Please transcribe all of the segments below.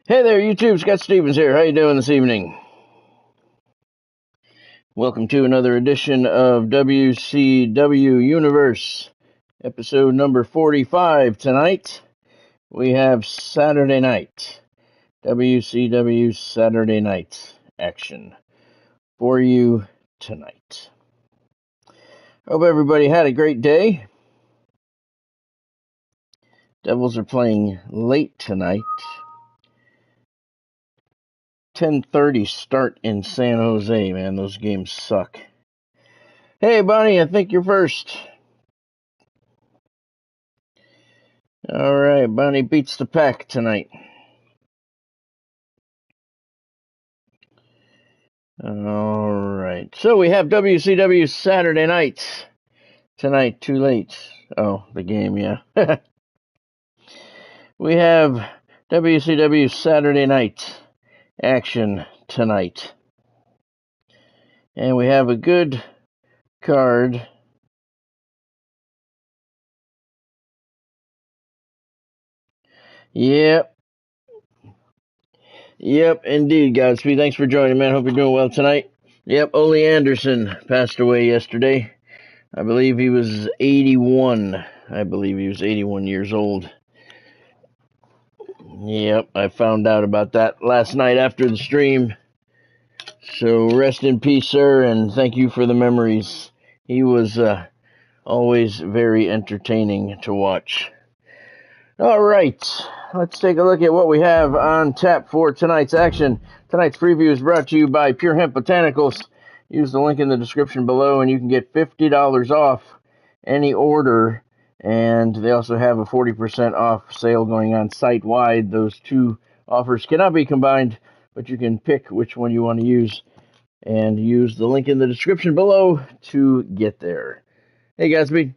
Hey there, YouTube. Scott Stevens here. How you doing this evening? Welcome to another edition of WCW Universe, episode number 45. Tonight, we have Saturday night, WCW Saturday night action for you tonight. Hope everybody had a great day. Devils are playing late tonight. 10:30 start in San Jose, man. Those games suck. Hey, Bonnie, I think you're first. All right, Bonnie beats the pack tonight. All right, so we have WCW Saturday night tonight. Too late. Oh, the game, yeah. We have WCW Saturday night action tonight. And we have a good card. Yep, indeed, Godspeed. Thanks for joining, man. Hope you're doing well tonight. Yep, Ole Anderson passed away yesterday. I believe he was 81. I believe he was 81 years old. Yep, I found out about that last night after the stream. So rest in peace, sir, and thank you for the memories. He was always very entertaining to watch. All right, let's take a look at what we have on tap for tonight's action. Tonight's preview is brought to you by Pure Hemp Botanicals. Use the link in the description below and you can get $50 off any order. And they also have a 40% off sale going on site-wide. Those two offers cannot be combined, but you can pick which one you want to use and use the link in the description below to get there. Hey, Godspeed.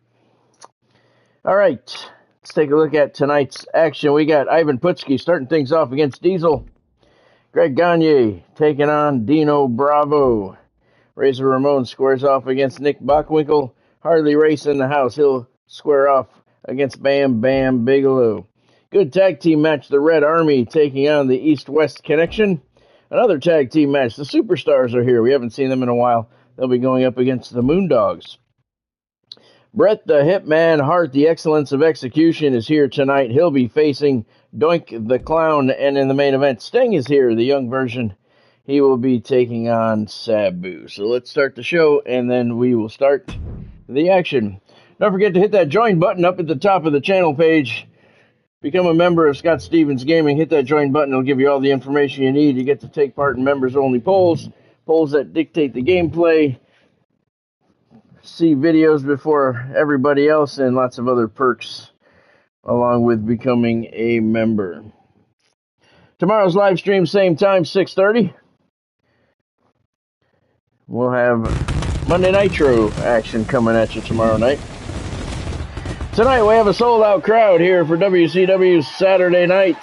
All right, let's take a look at tonight's action. We got Ivan Putski starting things off against Diesel. Greg Gagne taking on Dino Bravo. Razor Ramon squares off against Nick Bockwinkel. Harley Race in the house. He'll square off against Bam Bam Bigelow. Good tag team match. The Red Army taking on the East-West Connection. Another tag team match. The Superstars are here. We haven't seen them in a while. They'll be going up against the Moondogs. Bret the Hitman Hart, the Excellence of Execution, is here tonight. He'll be facing Doink the Clown. And in the main event, Sting is here, the young version. He will be taking on Sabu. So let's start the show, and then we will start the action. Don't forget to hit that join button up at the top of the channel page. Become a member of Scott Stevens Gaming. Hit that join button. It'll give you all the information you need. You get to take part in members-only polls that dictate the gameplay, see videos before everybody else, and lots of other perks along with becoming a member. Tomorrow's live stream, same time, 6:30. We'll have Monday Nitro action coming at you tomorrow night. Tonight we have a sold-out crowd here for WCW Saturday night.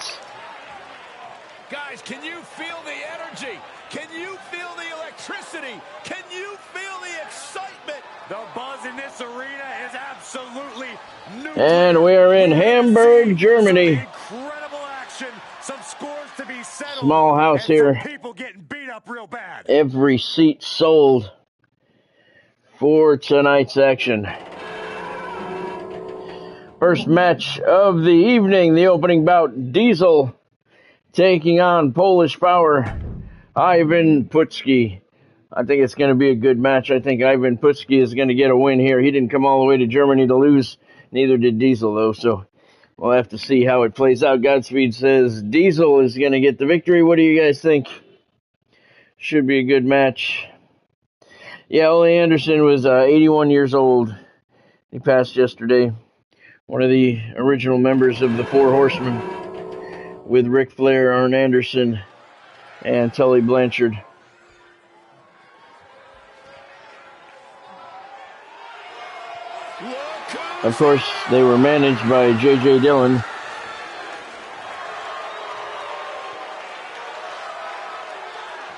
Guys, can you feel the energy? Can you feel the electricity? Can you feel the excitement? The buzz in this arena is absolutely new. And we are in Hamburg, Germany. Incredible action. Some scores to be settled. Small house here. People getting beat up real bad. Every seat sold for tonight's action. First match of the evening, the opening bout, Diesel taking on Polish Power, Ivan Putski. I think it's going to be a good match. I think Ivan Putski is going to get a win here. He didn't come all the way to Germany to lose. Neither did Diesel, though, so we'll have to see how it plays out. Godspeed says Diesel is going to get the victory. What do you guys think? Should be a good match. Yeah, Ole Anderson was 81 years old. He passed yesterday. One of the original members of the Four Horsemen with Ric Flair, Arn Anderson, and Tully Blanchard. Of course, they were managed by J.J. Dillon.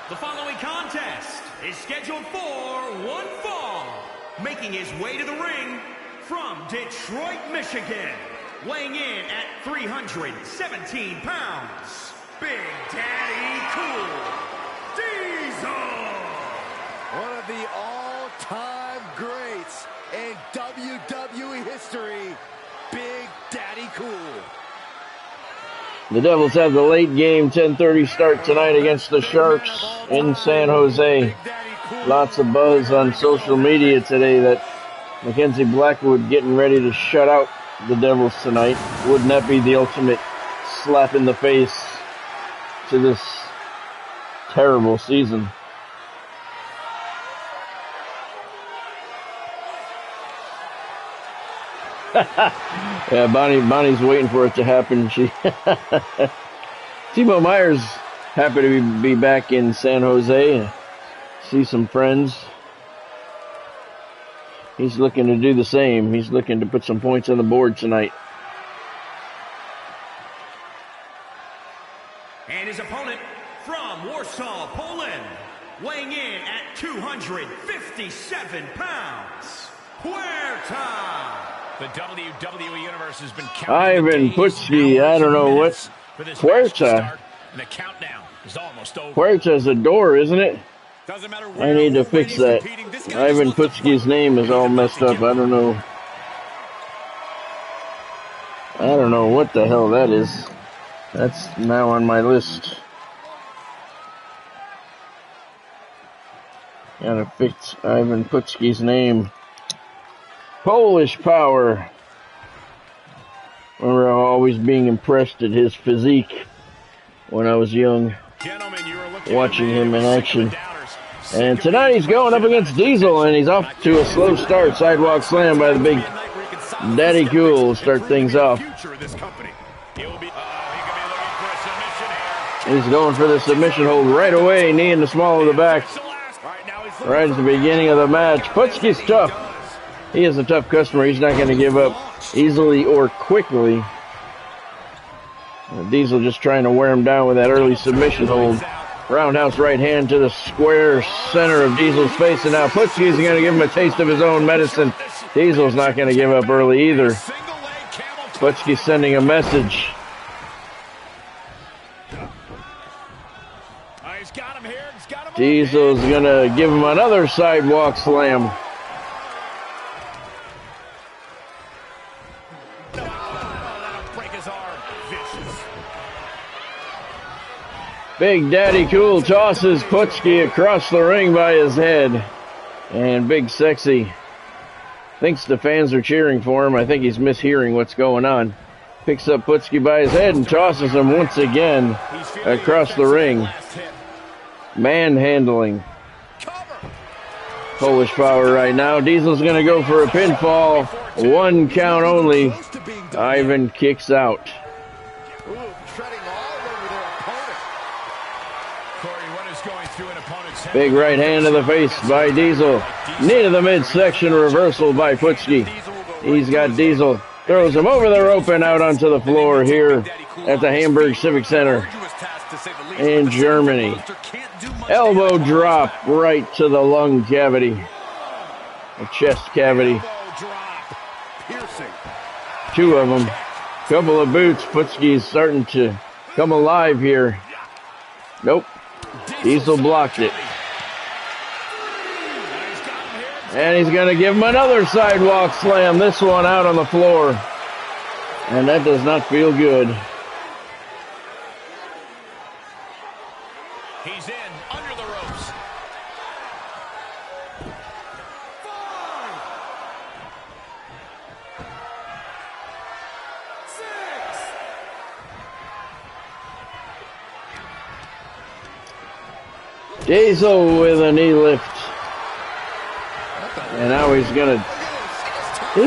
The following contest is scheduled for one fall. Making his way to the ring from Detroit, Michigan, weighing in at 317 pounds, Big Daddy Cool, Diesel. One of the all-time greats in WWE history, Big Daddy Cool. The Devils have the late game 10:30 start tonight against the Sharks in San Jose. Lots of buzz on social media today that Mackenzie Blackwood getting ready to shut out the Devils tonight. Wouldn't that be the ultimate slap in the face to this terrible season? Yeah, Bonnie's waiting for it to happen. Timo Meyer's happy to be back in San Jose and see some friends. He's looking to do the same. He's looking to put some points on the board tonight. And his opponent from Warsaw, Poland, weighing in at 257 pounds, Puerta. The WWE Universe has been counting Ivan Putski, I don't know what. Puerta. And the countdown is almost over. Puerta's a door, isn't it? Doesn't matter I need to fix that. Ivan Putski's name is all messed up. I don't know. I don't know what the hell that is. That's now on my list. Gotta fix Ivan Putski's name. Polish Power. I remember always being impressed at his physique when I was young, watching him in action. And tonight he's going up against Diesel, and he's off to a slow start. Sidewalk slam by the Big Daddy Cool will start things off. He's going for the submission hold right away, knee in the small of the back. Right at the beginning of the match. Putski's tough. He is a tough customer. He's not going to give up easily or quickly. Diesel just trying to wear him down with that early submission hold. Roundhouse right hand to the square center of Diesel's face, and now Putski's going to give him a taste of his own medicine. Diesel's not going to give up early either. Putski's sending a message. Diesel's going to give him another sidewalk slam. Big Daddy Cool tosses Putski across the ring by his head. And Big Sexy thinks the fans are cheering for him. I think he's mishearing what's going on. Picks up Putski by his head and tosses him once again across the ring. Manhandling. Polish Power right now. Diesel's going to go for a pinfall. 1 count only. Ivan kicks out. Big right hand to the face by Diesel. Knee to the midsection reversal by Putski. He's got Diesel. Throws him over the rope and out onto the floor here at the Hamburg Civic Center in Germany. Elbow drop right to the lung cavity. The chest cavity. 2 of them. Couple of boots. Putski's starting to come alive here. Nope. Diesel blocked it. And he's going to give him another sidewalk slam, this one out on the floor. And that does not feel good. He's in, under the ropes. 5, 6. Diesel with a knee lift. And now he's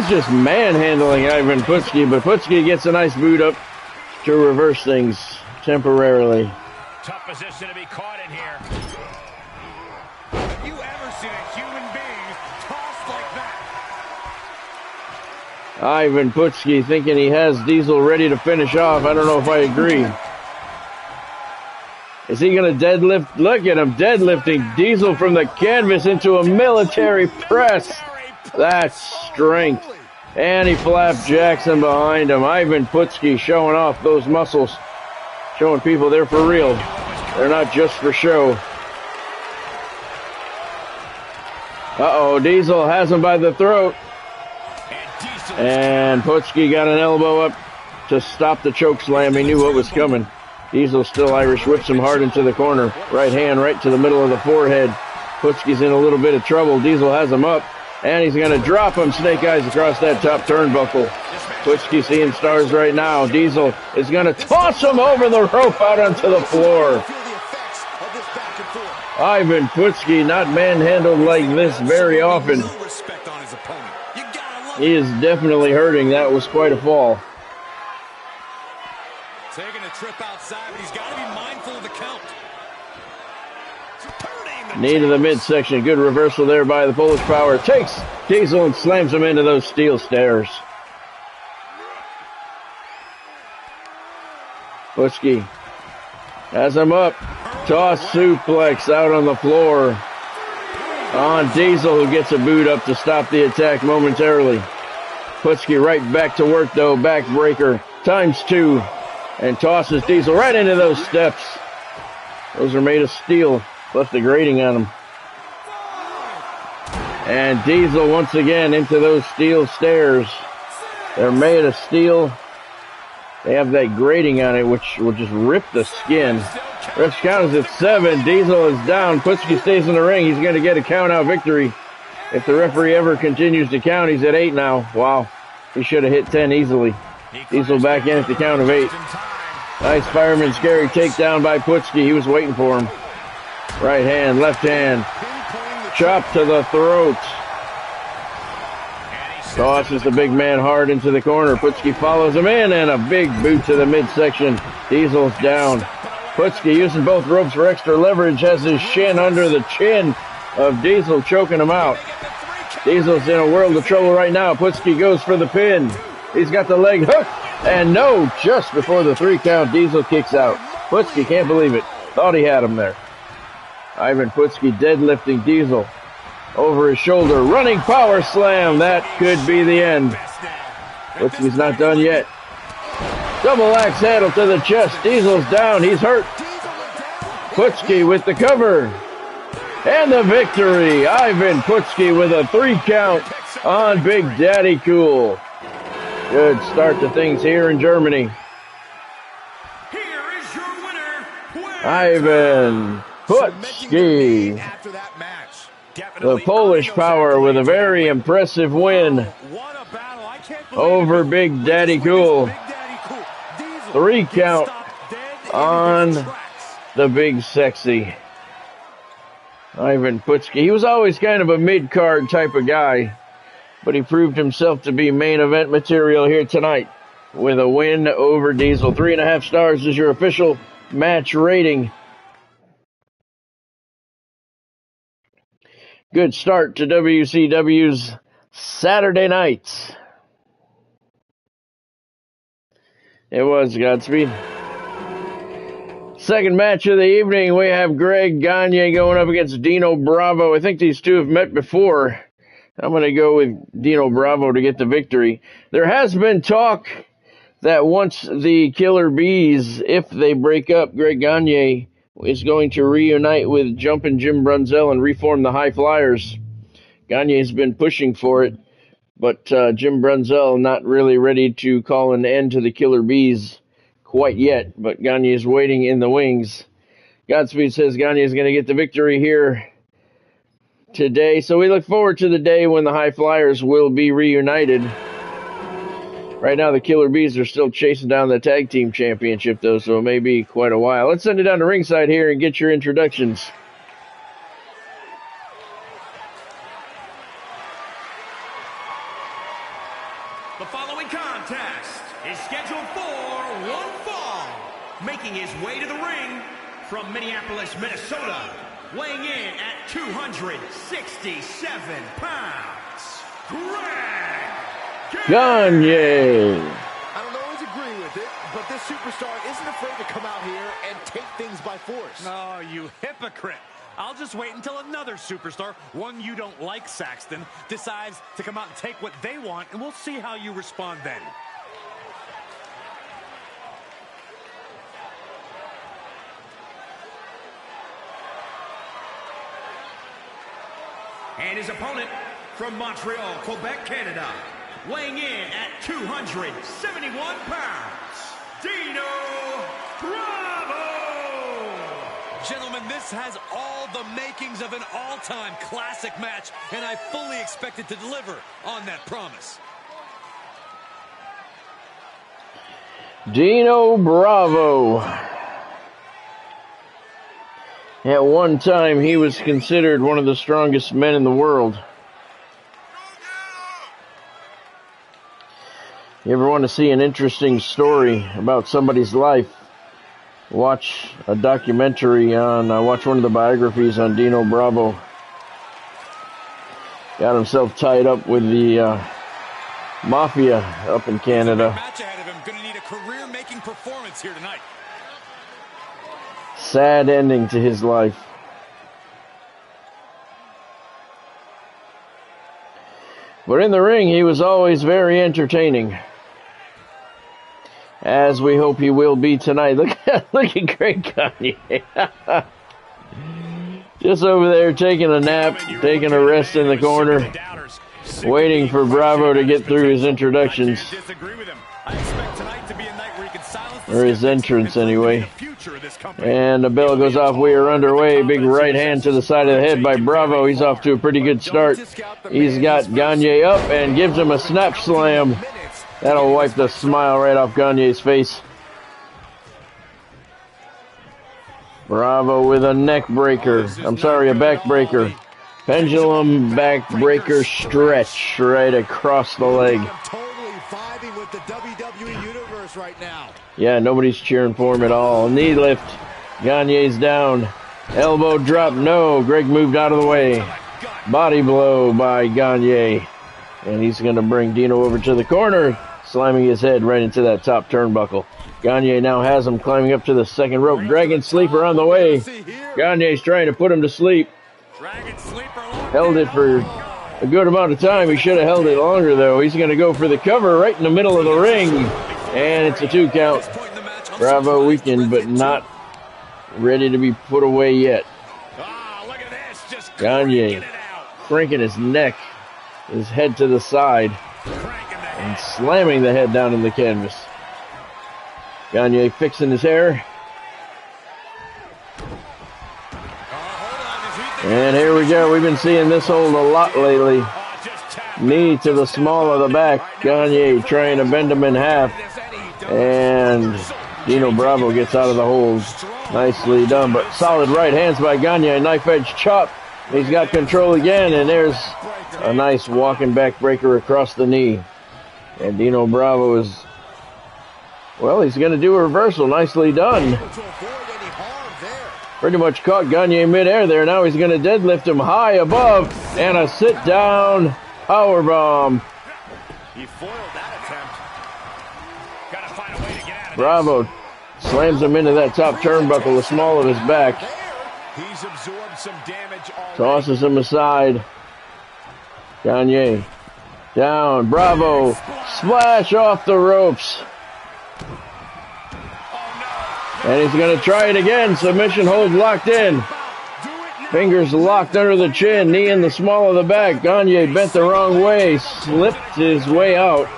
just manhandling Ivan Putski, but Putski gets a nice boot up to reverse things temporarily. Tough position to be caught in here. Have you ever seen a human being tossed like that? Ivan Putski thinking he has Diesel ready to finish off. I don't know if I agree. Is he going to deadlift? Look at him deadlifting Diesel from the canvas into a military press. That's strength. And he flapjacks him behind him. Ivan Putski showing off those muscles. showing people they're for real. They're not just for show. Uh-oh, Diesel has him by the throat. And Putski got an elbow up to stop the choke slam. He knew what was coming. Diesel still Irish whips him hard into the corner. Right hand right to the middle of the forehead. Putski's in a little bit of trouble. Diesel has him up. And he's going to drop him snake eyes across that top turnbuckle. Putski seeing stars right now. Diesel is going to toss him over the rope out onto the floor. Ivan Putski not manhandled like this very often. He is definitely hurting. That was quite a fall. Taking a trip outside, but he's got to be mindful of the count. Knee to the midsection. Good reversal there by the Polish Power. Takes Diesel and slams him into those steel stairs. Putski has him up. Toss suplex out on the floor on Diesel, who gets a boot up to stop the attack momentarily. Putski right back to work though. Backbreaker ×2. And tosses Diesel right into those steps. Those are made of steel. Left a grating on them. And Diesel once again into those steel stairs. They're made of steel. They have that grating on it, which will just rip the skin. Ref's count is at 7. Diesel is down. Putski stays in the ring. He's going to get a count-out victory. If the referee ever continues to count, he's at 8 now. Wow. He should have hit 10 easily. Diesel back in at the count of 8. Nice fireman scary takedown by Putski. He was waiting for him. Right hand, left hand. Chop to the throat. Tosses the big man hard into the corner. Putski follows him in, and a big boot to the midsection. Diesel's down. Putski using both ropes for extra leverage. Has his shin under the chin of Diesel, choking him out. Diesel's in a world of trouble right now. Putski goes for the pin. He's got the leg hook. And no, just before the 3 count, Diesel kicks out. Putski can't believe it. Thought he had him there. Ivan Putski deadlifting Diesel over his shoulder. Running power slam. That could be the end. Putski's not done yet. Double axe handle to the chest. Diesel's down. He's hurt. Putski with the cover. And the victory. Ivan Putski with a 3 count on Big Daddy Cool. Good start to things here in Germany. Here is your winner, Ivan Putski. The Polish Power with a very impressive win over Big Daddy Cool. 3 count on the Big Sexy. Ivan Putski. He was always kind of a mid-card type of guy, but he proved himself to be main event material here tonight with a win over Diesel. 3.5 stars is your official match rating. Good start to WCW's Saturday nights. It was, Godspeed. Second match of the evening, we have Greg Gagne going up against Dino Bravo. I think these two have met before. I'm going to go with Dino Bravo to get the victory. There has been talk that once the Killer Bees, if they break up, Greg Gagne is going to reunite with Jumpin' Jim Brunzell and reform the High Flyers. Gagne's been pushing for it, but Jim Brunzell not really ready to call an end to the Killer Bees quite yet, but Gagne is waiting in the wings. Godspeed says Gagne is going to get the victory here today, so we look forward to the day when the High Flyers will be reunited. Right now, the Killer Bees are still chasing down the Tag Team Championship, though, so it may be quite a while. Let's send it down to ringside here and get your introductions. The following contest is scheduled for one fall. Making his way to the ring from Minneapolis, Minnesota, weighing in at 267 pounds, Greg Gagne. I don't always agree with it, but this superstar isn't afraid to come out here and take things by force. Oh, you hypocrite. I'll just wait until another superstar, one you don't like, Saxton, decides to come out and take what they want, and we'll see how you respond then. And his opponent from Montreal, Quebec, Canada, weighing in at 271 pounds, Dino Bravo! Gentlemen, this has all the makings of an all-time classic match, and I fully expect it to deliver on that promise. Dino Bravo. At one time, he was considered one of the strongest men in the world. You ever want to see an interesting story about somebody's life? Watch a documentary watch one of the biographies on Dino Bravo. Got himself tied up with the mafia up in Canada. Match ahead of him, going to need a career-making performance here tonight. Sad ending to his life. But in the ring, he was always very entertaining. As we hope he will be tonight. Look at Great Kanye. Just over there taking a nap, taking a rest in the corner, waiting for Bravo to get through his introductions. Or his entrance, anyway. And the bell goes off. We are underway. Big right hand to the side of the head by Bravo. He's off to a pretty good start. He's got Gagne up and gives him a snap slam. That'll wipe the smile right off Gagne's face. Bravo with a neck breaker. I'm sorry, a back breaker. Pendulum back breaker stretch right across the leg. Totally vibing with the WWE universe right now. Yeah, nobody's cheering for him at all. Knee lift. Gagne's down. Elbow drop. No. Greg moved out of the way. Body blow by Gagne. And he's going to bring Dino over to the corner, slamming his head right into that top turnbuckle. Gagne now has him climbing up to the second rope. Dragon Sleeper on the way. Gagne's trying to put him to sleep. Held it for a good amount of time. He should have held it longer, though. He's going to go for the cover right in the middle of the ring. And it's a 2 count. Bravo weakened, but not ready to be put away yet. Gagne cranking his neck, his head to the side, and slamming the head down in the canvas. Gagne fixing his hair. And here we go. We've been seeing this hold a lot lately. Knee to the small of the back. Gagne trying to bend him in half. And Dino Bravo gets out of the hold. Nicely done, but solid right hands by Gagne. Knife edge chop. He's got control again, and there's a nice walking back breaker across the knee. And Dino Bravo is, well, he's going to do a reversal. Nicely done. Pretty much caught Gagne midair there. Now he's going to deadlift him high above, and a sit-down powerbomb. He foiled that attempt. Gotta find a way to get out of Bravo slams him into that top turnbuckle, the small of his back. He's absorbed some damage already. Tosses him aside. Gagne down. Bravo splash off the ropes. And he's going to try it again. Submission hold locked in. Fingers locked under the chin. Knee in the small of the back. Gagne bent the wrong way. Slipped his way out.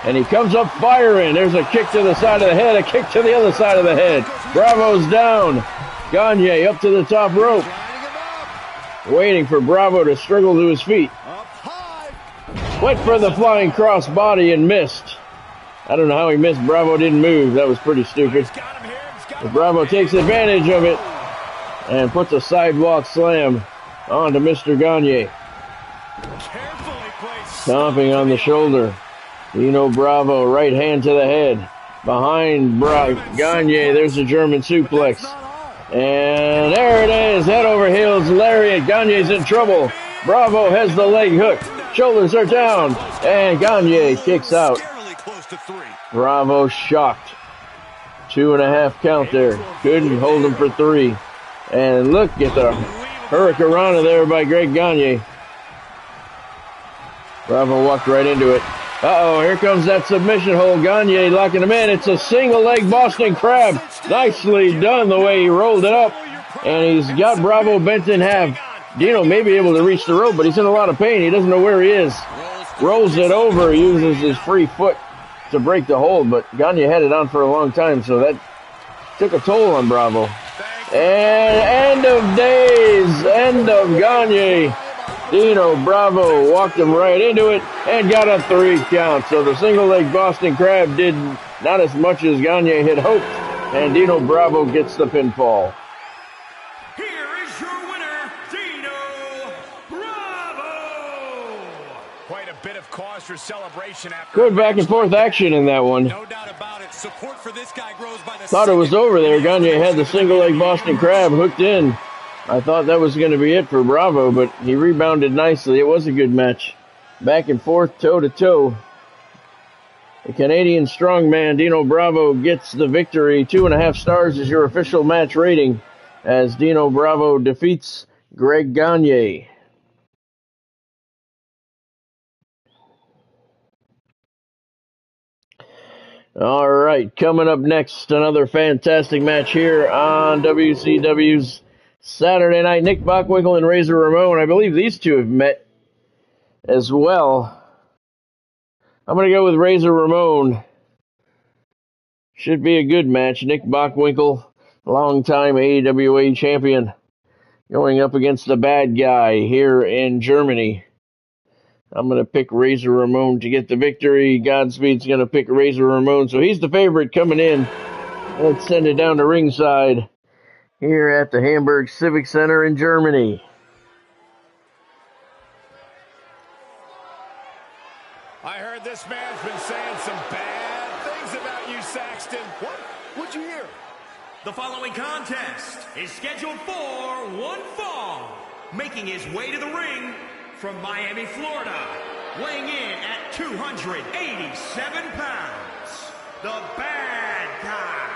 And he comes up firing. There's a kick to the side of the head. A kick to the other side of the head. Bravo's down. Gagne up to the top rope. Waiting for Bravo to struggle to his feet. Went for the flying crossbody and missed. I don't know how he missed. Bravo didn't move. That was pretty stupid. But Bravo takes advantage of it and puts a sidewalk slam onto Mr. Gagne. Stomping on the shoulder. Dino Bravo, right hand to the head. Behind Gagne, there's a German suplex. And there it is. Head over heels, lariat. Gagne's in trouble. Bravo has the leg hook. Shoulders are down. And Gagne kicks out. Bravo shocked. 2.5 count there. Couldn't hold him for 3. And look at the hurricanrana there by Greg Gagne. Bravo walked right into it. Uh-oh, here comes that submission hold. Gagne locking him in. It's a single leg Boston Crab. Nicely done the way he rolled it up. And he's got Bravo bent in half. Dino may be able to reach the rope, but he's in a lot of pain. He doesn't know where he is. Rolls it over, uses his free foot to break the hold, but Gagne had it on for a long time, so that took a toll on Bravo. And end of days, end of Gagne. Dino Bravo walked him right into it and got a 3 count. So the single leg Boston Crab did not as much as Gagne had hoped, and Dino Bravo gets the pinfall. Here is your winner, Dino Bravo. Quite a bit of cause for celebration after. Good back and forth action in that one. No doubt about it. Support for this guy grows by the Thought it was over there. Gagne had the single leg Boston Crab hooked in. I thought that was going to be it for Bravo, but he rebounded nicely. It was a good match. Back and forth, toe to toe. The Canadian strongman Dino Bravo gets the victory. 2.5 stars is your official match rating as Dino Bravo defeats Greg Gagne. All right, coming up next, another fantastic match here on WCW's Saturday night. Nick Bockwinkel and Razor Ramon. I believe these two have met as well. I'm going to go with Razor Ramon. Should be a good match. Nick Bockwinkel, longtime AWA champion, going up against the bad guy here in Germany. I'm going to pick Razor Ramon to get the victory. Godspeed's going to pick Razor Ramon, so he's the favorite coming in. Let's send it down to ringside here at the Hamburg Civic Center in Germany. I heard this man's been saying some bad things about you, Saxton. What? What'd you hear? The following contest is scheduled for one fall. Making his way to the ring from Miami, Florida, weighing in at 287 pounds, the bad guy,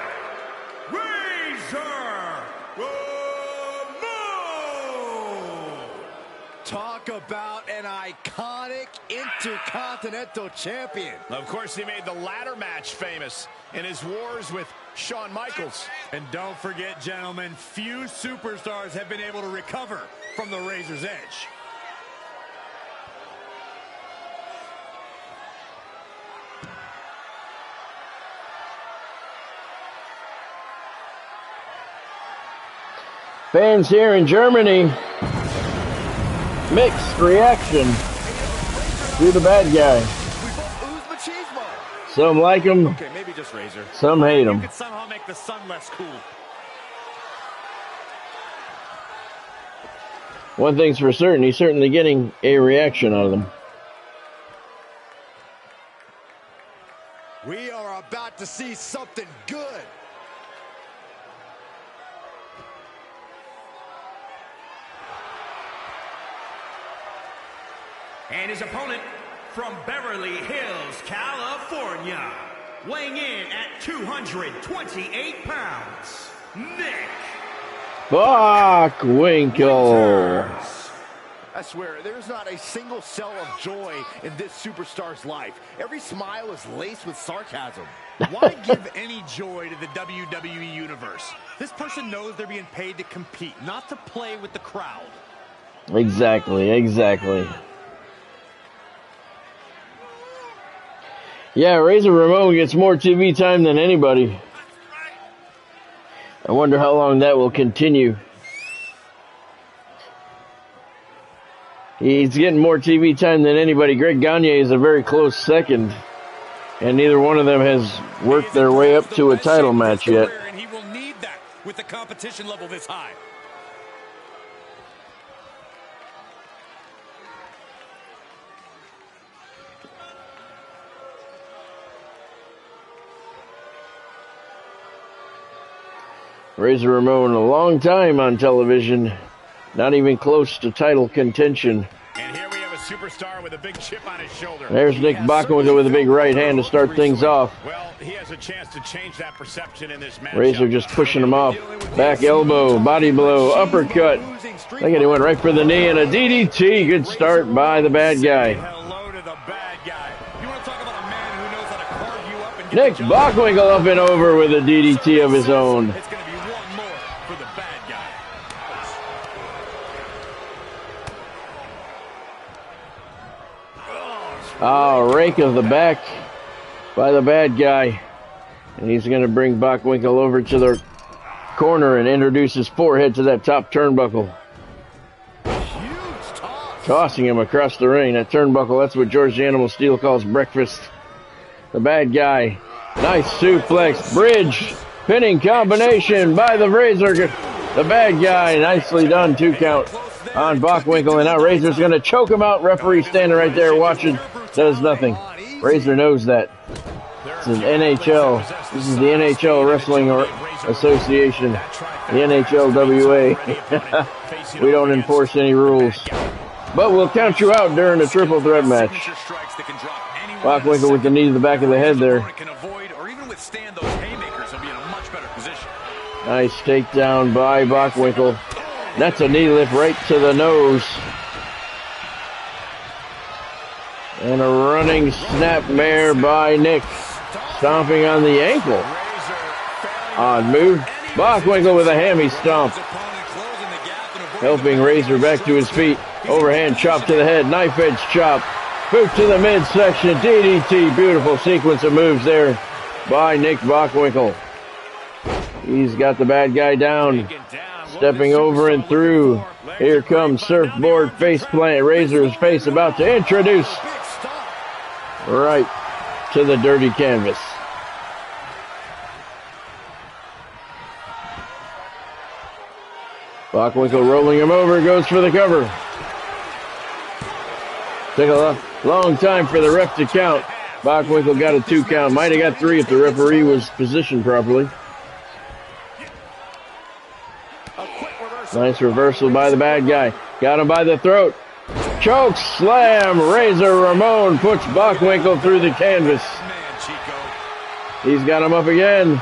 Razor Ramon. Talk about an iconic Intercontinental Champion. Of course, he made the ladder match famous in his wars with Shawn Michaels. And don't forget, gentlemen, few superstars have been able to recover from the Razor's Edge. Fans here in Germany, mixed reaction to the bad guy. Some like him, Okay, maybe just Razor. some hate him. You could somehow make the sun less cool. One thing's for certain, he's certainly getting a reaction out of them. We are about to see something good. And his opponent from Beverly Hills, California, weighing in at 228 pounds, Nick Bockwinkel. I swear, there's not a single cell of joy in this superstar's life. Every smile is laced with sarcasm. Why give any joy to the WWE Universe? This person knows they're being paid to compete, not to play with the crowd. Exactly. Yeah, Razor Ramon gets more TV time than anybody. I wonder how long that will continue. He's getting more TV time than anybody. Greg Gagne is a very close second, and neither one of them has worked their way up to a title match yet. And he will need that with the competition level this high. Razor Ramon, a long time on television, not even close to title contention. And here we have a superstar with a big chip on his shoulder. There's Nick Bockwinkel with a big right hand to start things off. Well, he has a chance to change that perception in this match. Razor just pushing him off. Back elbow, body blow, uppercut. Look at he went right for the knee and a DDT. Good start by the bad guy. Hello to the bad guy. You want to talk about a man who knows how to carve you up and get Nick the job done? Bockwinkel up and over with a DDT of his own. It's going to be one more for the bad guy. Oh, rake of the back by the bad guy. And he's going to bring Bockwinkel over to the corner and introduce his forehead to that top turnbuckle. Tossing him across the ring. That turnbuckle, that's what George the Animal Steel calls breakfast. The bad guy. Nice suplex. Bridge. Pinning combination by the Razor. The bad guy. Nicely done. 2 count on Bockwinkel. And now Razor's going to choke him out. Referee standing right there watching. Does nothing. Razor knows that. It's an NHL. This is the NHL Wrestling Association. The NHLWA. We don't enforce any rules. But we'll count you out during a triple threat match. Bockwinkel with the knee to the back of the head there. Nice takedown by Bockwinkel. That's a knee lift right to the nose. And a running snapmare by Nick. Stomping on the ankle. Odd move. Bockwinkel with a hammy stomp. Helping Razor back to his feet. Overhand chop to the head. Knife edge chop. Boot to the midsection. DDT. Beautiful sequence of moves there by Nick Bockwinkel. He's got the bad guy down. Stepping over and through. Here comes surfboard face plant. Razor's face about to introduce right to the dirty canvas. Bockwinkel rolling him over, goes for the cover. Took a long time for the ref to count. Bockwinkel got a 2 count. Might have got 3 if the referee was positioned properly. Nice reversal by the bad guy. Got him by the throat. Choke slam. Razor Ramon puts Bockwinkel through the canvas. He's got him up again.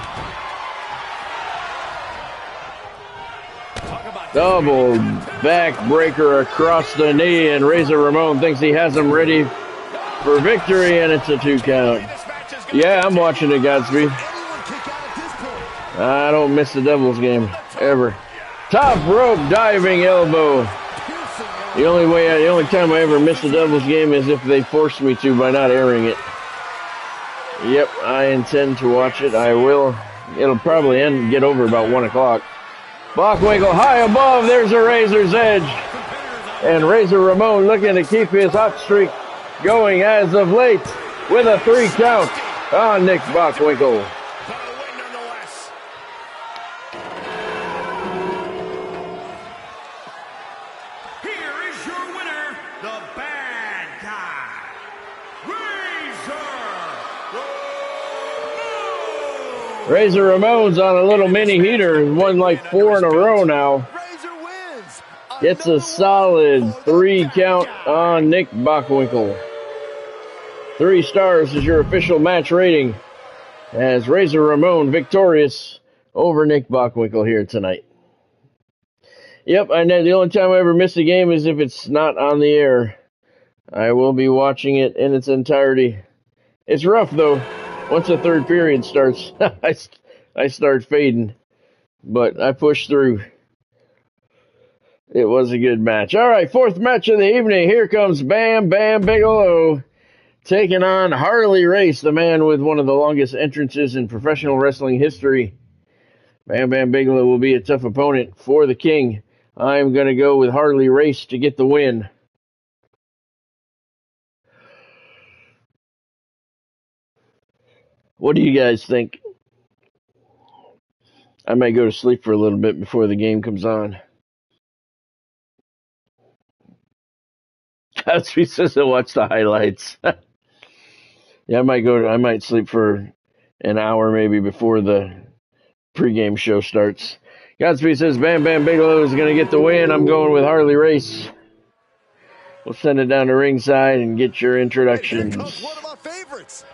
Double backbreaker across the knee, and Razor Ramon thinks he has him ready for victory, and it's a 2 count. Yeah, I'm watching it, Godspeed. I don't miss the Devil's game, ever. Top rope diving elbow. The only time I ever miss the Devil's game is if they force me to by not airing it. Yep, I intend to watch it. I will. It'll probably get over about 1 o'clock. Bockwinkel high above. There's a Razor's Edge. And Razor Ramon looking to keep his hot streak going as of late with a 3 count on Nick Bockwinkel. Here is your winner, the bad guy, Razor Ramon. Razor Ramon's on a little mini heater and won like 4 in a row now. Gets a solid 3 count on Nick Bockwinkel. 3 stars is your official match rating as Razor Ramon victorious over Nick Bockwinkel here tonight. Yep, I know the only time I ever miss a game is if it's not on the air. I will be watching it in its entirety. It's rough though. Once the 3rd period starts, I start fading. But I push through. It was a good match. All right, 4th match of the evening. Here comes Bam Bam Bigelow taking on Harley Race, the man with one of the longest entrances in professional wrestling history. Bam Bam Bigelow will be a tough opponent for the King. I'm going to go with Harley Race to get the win. What do you guys think? I might go to sleep for a little bit before the game comes on. He says to watch the highlights. Yeah, I might sleep for an hour maybe before the pregame show starts. Godspeed says Bam Bam Bigelow is going to get the win. I'm going with Harley Race. We'll send it down to ringside and get your introductions. Here comes one of my favorites.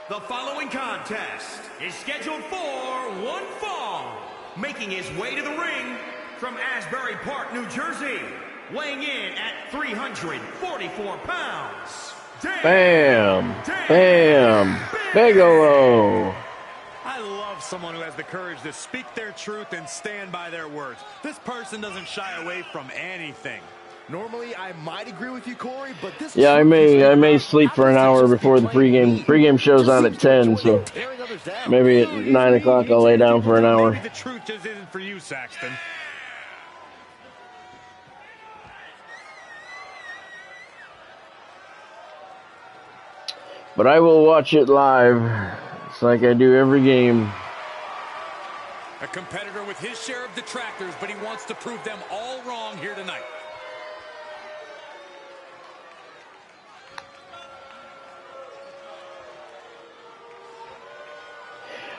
The following contest is scheduled for one fall. Making his way to the ring from Asbury Park, New Jersey, weighing in at 344 pounds. Bam Bam Bigelow. I love have someone who has the courage to speak their truth and stand by their words. This person doesn't shy away from anything. Normally, I might agree with you, Corey, but this... Yeah, I may sleep for an hour before the pregame. Pregame show's on at 10, so maybe at 9 o'clock I'll lay down for an hour. Maybe the truth just isn't for you, Saxton. But I will watch it live. It's like I do every game. A competitor with his share of detractors, but he wants to prove them all wrong here tonight.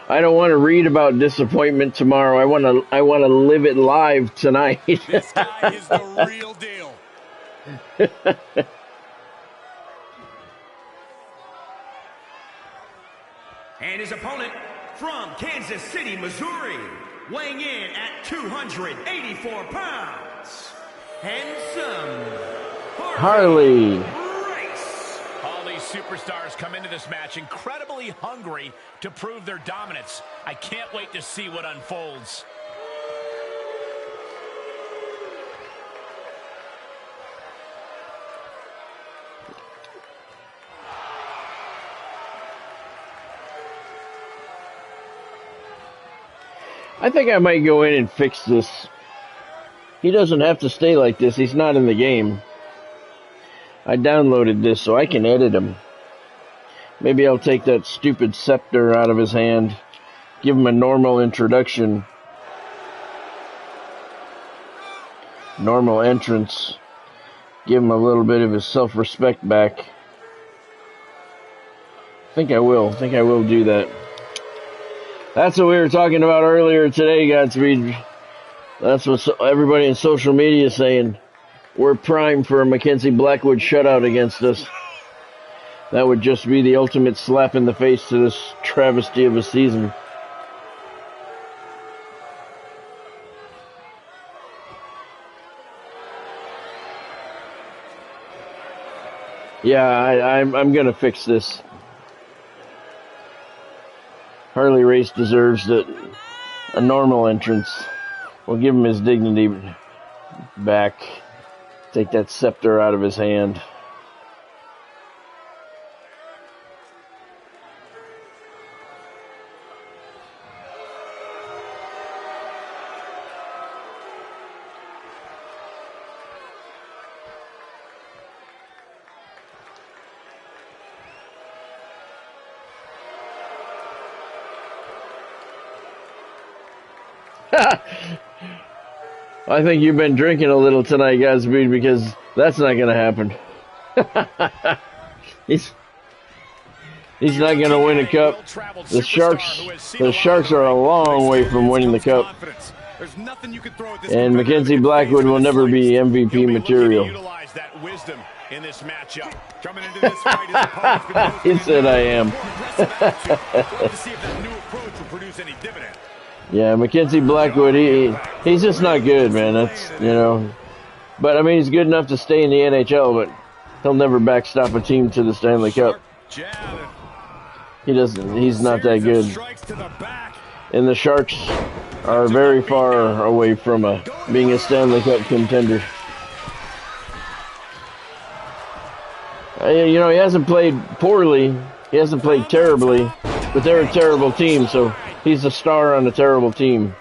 I don't want to read about disappointment tomorrow. I want to live it live tonight. This guy is the real deal. And his opponent from Kansas City, Missouri, weighing in at 284 pounds, Handsome Harley. All these superstars come into this match incredibly hungry to prove their dominance. I can't wait to see what unfolds. I think I might go in and fix this. He doesn't have to stay like this. He's not in the game. I downloaded this so I can edit him. Maybe I'll take that stupid scepter out of his hand. Give him a normal introduction. Normal entrance. Give him a little bit of his self-respect back. I think I will do that. That's what we were talking about earlier today, Godspeed. That's what everybody in social media is saying. We're primed for a Mackenzie Blackwood shutout against us. That would just be the ultimate slap in the face to this travesty of a season. Yeah, I'm gonna fix this. Harley Race deserves a normal entrance. We'll give him his dignity back. Take that scepter out of his hand. I think you've been drinking a little tonight, Godspeed, because that's not going to happen. He's not going to win a cup. The Sharks are a long way from winning the cup. And Mackenzie Blackwood will never be MVP material. He said I am. Yeah, Mackenzie Blackwood, he's just not good, man. That's, But, I mean, he's good enough to stay in the NHL, but he'll never backstop a team to the Stanley Cup. He's not that good. And the Sharks are very far away from being a Stanley Cup contender. He hasn't played poorly. He hasn't played terribly, but they're a terrible team, so he's a star on a terrible team.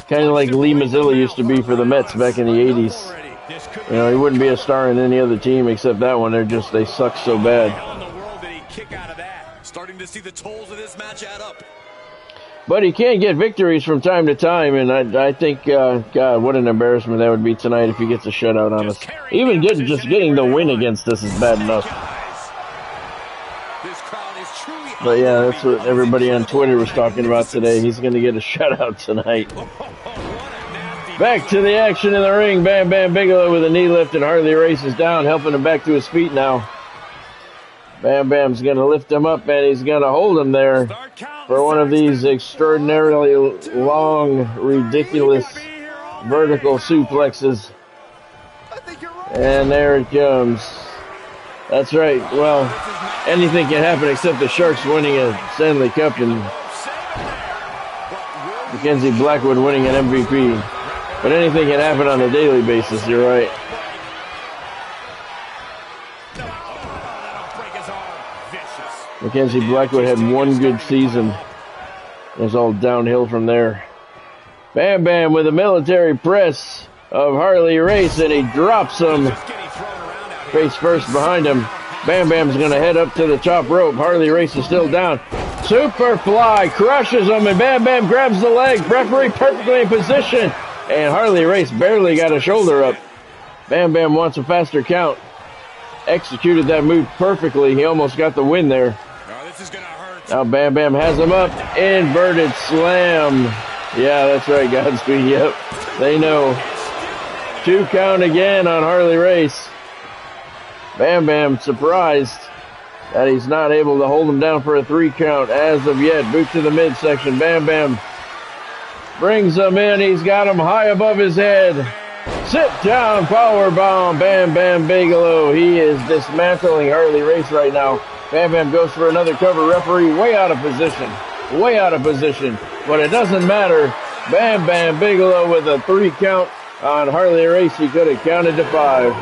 Kind of like Lee Mazzilli used to be for the Mets back in the 80s. He wouldn't be a star in any other team except that one. They suck so bad. Starting to see the tolls of this match add up. But he can get victories from time to time, and I think, God, what an embarrassment that would be tonight if he gets a shutout on us. Even getting the win against us is bad enough. But yeah, that's what everybody on Twitter was talking about today. He's going to get a shutout tonight. Back to the action in the ring. Bam Bam Bigelow with a knee lift, and Harley races down, helping him back to his feet now. Bam Bam's going to lift him up, and he's going to hold him there for one of these extraordinarily long, ridiculous vertical suplexes. And there it comes. That's right. Well, anything can happen except the Sharks winning a Stanley Cup in Mackenzie Blackwood winning an MVP. But anything can happen on a daily basis, you're right. Mackenzie Blackwood had one good season. It's all downhill from there. Bam Bam with a military press of Harley Race, and he drops him face first behind him. Bam Bam's going to head up to the top rope. Harley Race is still down. Superfly crushes him, and Bam Bam grabs the leg. Referee perfectly in position, and Harley Race barely got a shoulder up. Bam Bam wants a faster count. Executed that move perfectly. He almost got the win there. Now Bam Bam has him up. Inverted slam. Yeah, that's right, Godspeed. Yep, they know. 2 count again on Harley Race. Bam Bam surprised that he's not able to hold him down for a 3 count as of yet. Boot to the midsection. Bam Bam brings him in. He's got him high above his head. Sit down powerbomb. Bam Bam Bigelow. He is dismantling Harley Race right now. Bam Bam goes for another cover. Referee way out of position. Way out of position. But it doesn't matter. Bam Bam Bigelow with a 3 count on Harley Race. He could have counted to 5.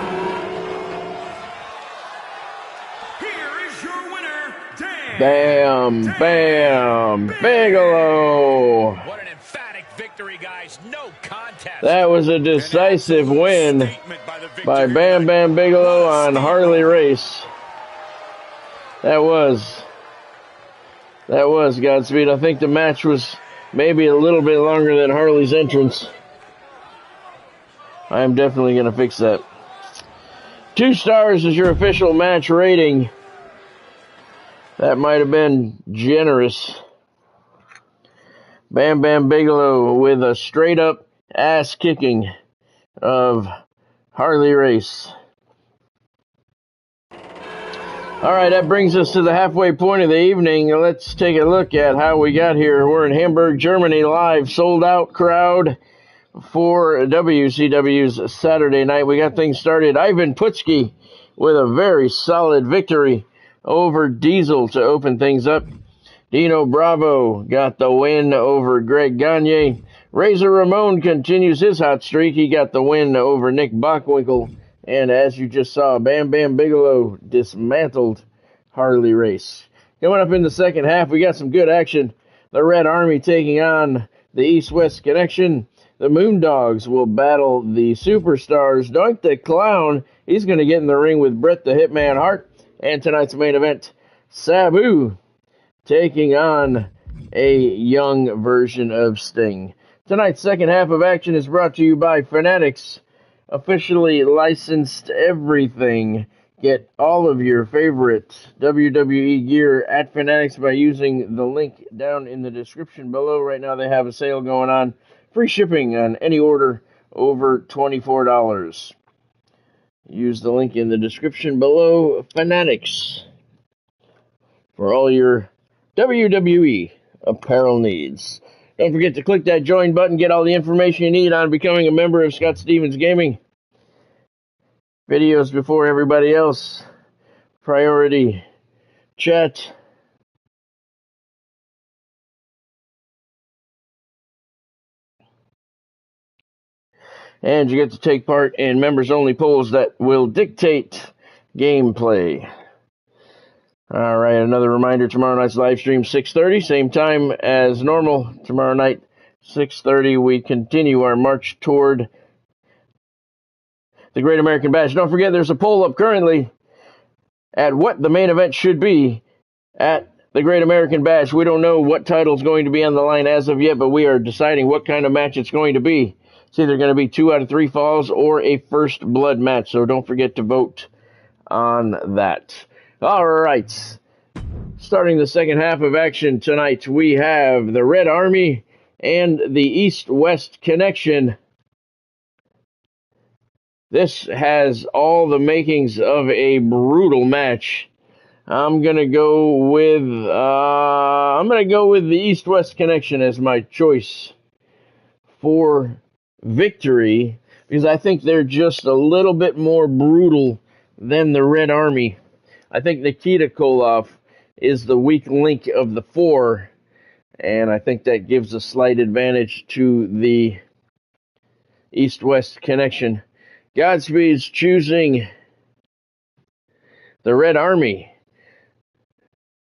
Here is your winner, Dan. Bam Bam Bigelow. What an emphatic victory, guys. No contest. That was a decisive win by Bam Bam Bigelow on Harley Race. That was Godspeed. I think the match was maybe a little bit longer than Harley's entrance. I am definitely going to fix that. 2 stars is your official match rating. That might have been generous. Bam Bam Bigelow with a straight up ass kicking of Harley Race. All right, that brings us to the halfway point of the evening. Let's take a look at how we got here. We're in Hamburg, Germany, live, sold out crowd for WCW's Saturday night. We got things started. Ivan Putski with a very solid victory over Diesel to open things up. Dino Bravo got the win over Greg Gagne. Razor Ramon continues his hot streak. He got the win over Nick Bockwinkel. And as you just saw, Bam Bam Bigelow dismantled Harley Race. Coming up in the second half, we got some good action. The Red Army taking on the East-West Connection. The Moondogs will battle the Superstars. Doink the Clown, he's going to get in the ring with Bret the Hitman Hart. And tonight's main event, Sabu taking on a young version of Sting. Tonight's second half of action is brought to you by Fanatics. Officially licensed everything. Get all of your favorite WWE gear at Fanatics by using the link down in the description below. Right now they have a sale going on. Free shipping on any order over $24. Use the link in the description below. Fanatics for all your WWE apparel needs. Don't forget to click that join button. Get all the information you need on becoming a member of Scott Stevens Gaming. Videos before everybody else. Priority chat. And you get to take part in members-only polls that will dictate gameplay. All right, another reminder, tomorrow night's live stream, 6:30, same time as normal. Tomorrow night, 6:30, we continue our march toward the Great American Bash. Don't forget, there's a poll up currently at what the main event should be at the Great American Bash. We don't know what title is going to be on the line as of yet, but we are deciding what kind of match it's going to be. It's either going to be 2 out of 3 falls or a first blood match, so don't forget to vote on that. All right, starting the second half of action tonight, we have the Red Army and the East-West Connection. This has all the makings of a brutal match. I'm gonna go with the East-West Connection as my choice for victory, because I think they're just a little bit more brutal than the Red Army. I think Nikita Koloff is the weak link of the 4. And I think that gives a slight advantage to the East-West connection. Godspeed's choosing the Red Army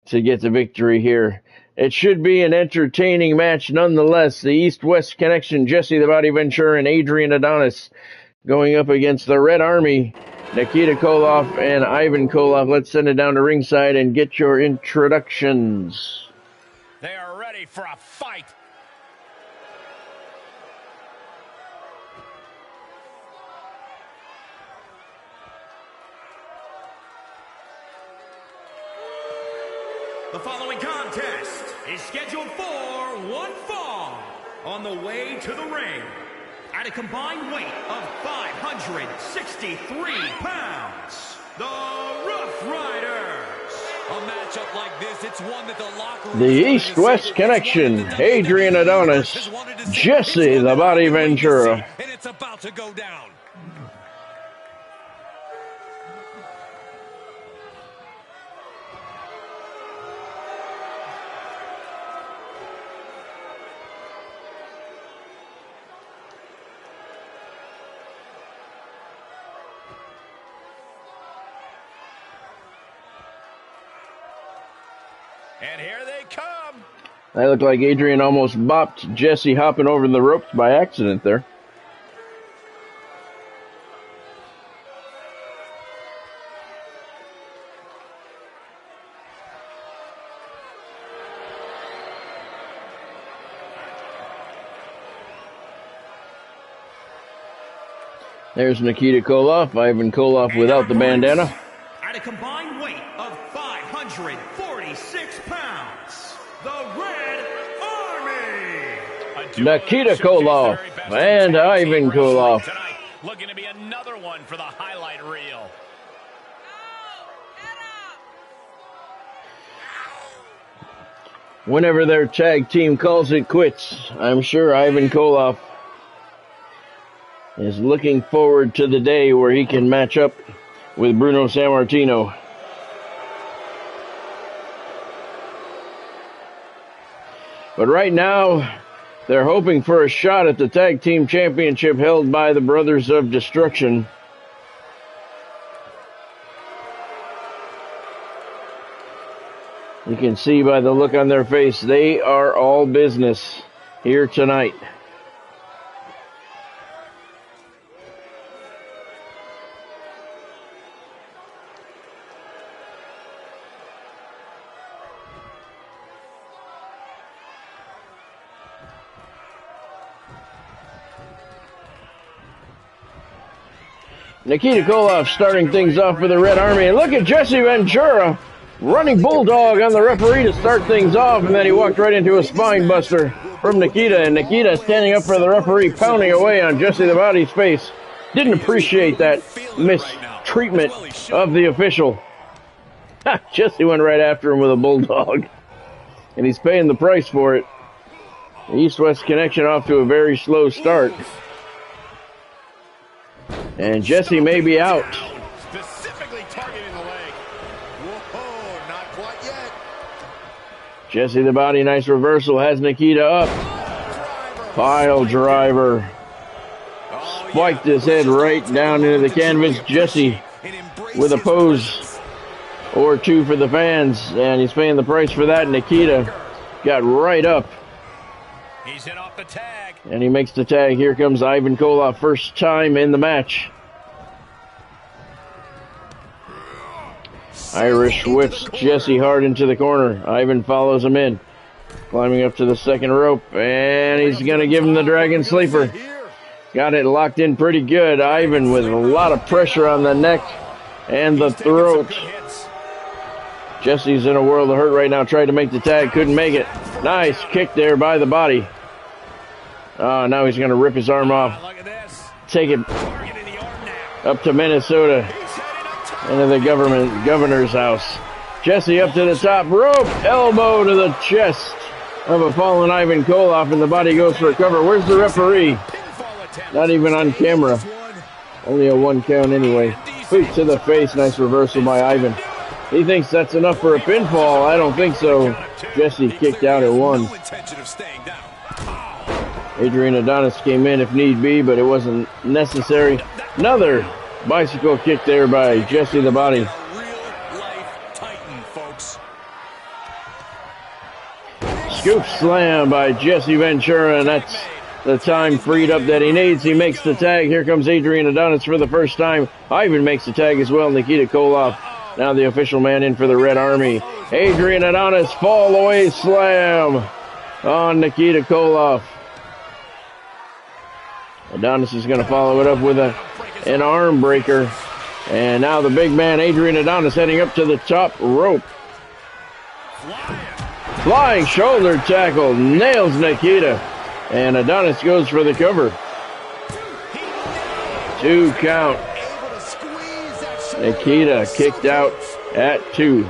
to get the victory here. It should be an entertaining match nonetheless. The East-West connection, Jesse the Body Ventura and Adrian Adonis going up against the Red Army, Nikita Koloff and Ivan Koloff. Let's send it down to ringside and get your introductions. They are ready for a fight. The following contest is scheduled for one fall. On the way to the ring, at a combined weight of 563 pounds, the Rough Riders. A matchup like this, it's one that the locker room... The East-West connection, Adrian Adonis, Jesse the Body Ventura. And it's about to go down. And here they come. That looked like Adrian almost bopped Jesse hopping over the ropes by accident there. There's Nikita Koloff, Ivan Koloff without the bandana. At a combined weight of 546 pounds, the Red Army. Nikita Koloff and Ivan Koloff. Tonight, looking to be another one for the highlight reel. Whenever their tag team calls it quits, I'm sure Ivan Koloff is looking forward to the day where he can match up with Bruno Sammartino. But right now, they're hoping for a shot at the tag team championship held by the Brothers of Destruction. You can see by the look on their face, they are all business here tonight. Nikita Koloff starting things off for the Red Army. And look at Jesse Ventura running bulldog on the referee to start things off. And then he walked right into a spine buster from Nikita. And Nikita standing up for the referee, pounding away on Jesse the Body's face. Didn't appreciate that mistreatment of the official. Jesse went right after him with a bulldog. And he's paying the price for it. The East-West connection off to a very slow start. And Jesse may be out. Specifically targeting the leg. Whoa, not quite yet. Jesse the Body, nice reversal, has Nikita up. Pile driver. Spiked his head right down into the canvas. Jesse with a pose or two for the fans, and he's paying the price for that. Nikita got right up. He's in off the tag. And he makes the tag. Here comes Ivan Koloff, first time in the match. Irish whips Jesse hard into the corner. Ivan follows him in. Climbing up to the second rope, and he's going to give him the Dragon Sleeper. Got it locked in pretty good. Ivan with a lot of pressure on the neck and the throat. Jesse's in a world of hurt right now. Tried to make the tag, couldn't make it. Nice kick there by the Body. Now he's going to rip his arm off. Take it up to Minnesota. Into the governor's house. Jesse up to the top rope. Elbow to the chest of a fallen Ivan Koloff, and the Body goes for a cover. Where's the referee? Not even on camera. Only a 1 count anyway. Boot to the face. Nice reversal by Ivan. He thinks that's enough for a pinfall. I don't think so. Jesse kicked out at 1. No intention of staying down. Adrian Adonis came in if need be, but it wasn't necessary. Another bicycle kick there by Jesse the Body. Real-life Titan, folks. Scoop slam by Jesse Ventura, and that's the time freed up that he needs. He makes the tag. Here comes Adrian Adonis for the first time. Ivan makes the tag as well. Nikita Koloff, now the official man in for the Red Army. Adrian Adonis, fall away slam on Nikita Koloff. Adonis is going to follow it up with an arm breaker. And now the big man, Adrian Adonis, heading up to the top rope. Flying shoulder tackle, nails Nikita. And Adonis goes for the cover. 2 count. Nikita kicked out at 2.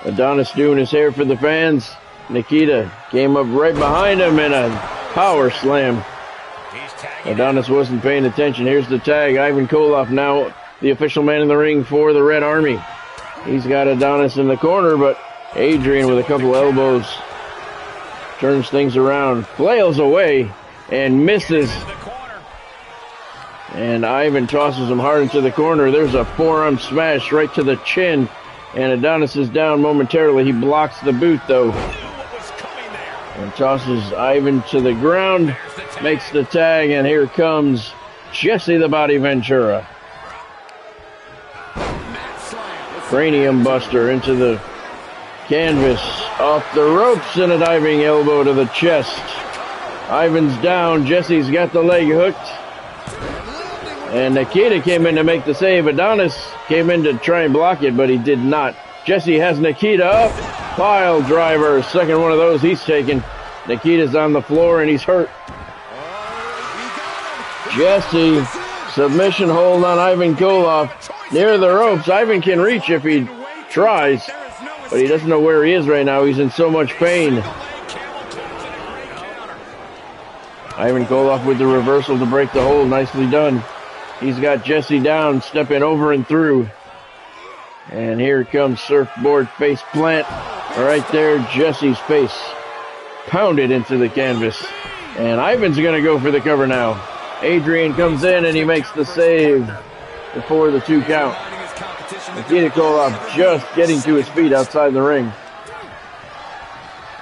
Adonis doing his hair for the fans. Nikita came up right behind him in a power slam. Adonis wasn't paying attention. Here's the tag. Ivan Koloff now the official man in the ring for the Red Army. He's got Adonis in the corner, but Adrian with a couple elbows turns things around, flails away, and misses. And Ivan tosses him hard into the corner. There's a forearm smash right to the chin, and Adonis is down momentarily. He blocks the boot, though, and tosses Ivan to the ground, makes the tag, and here comes Jesse the Body Ventura. Cranium buster into the canvas, off the ropes, and a diving elbow to the chest. Ivan's down. Jesse's got the leg hooked. And Nikita came in to make the save. Adonis came in to try and block it, but he did not. Jesse has Nikita up. Pile driver. Second one of those he's taken. Nikita's on the floor and he's hurt. Jesse, submission hold on Ivan Koloff. Near the ropes. Ivan can reach if he tries, but he doesn't know where he is right now. He's in so much pain. Ivan Koloff with the reversal to break the hold. Nicely done. He's got Jesse down, stepping over and through. And here comes surfboard face plant. Right there, Jesse's face pounded into the canvas. And Ivan's going to go for the cover now. Adrian comes in and he makes the save before the 2 count. Nikita Koloff just getting to his feet outside the ring.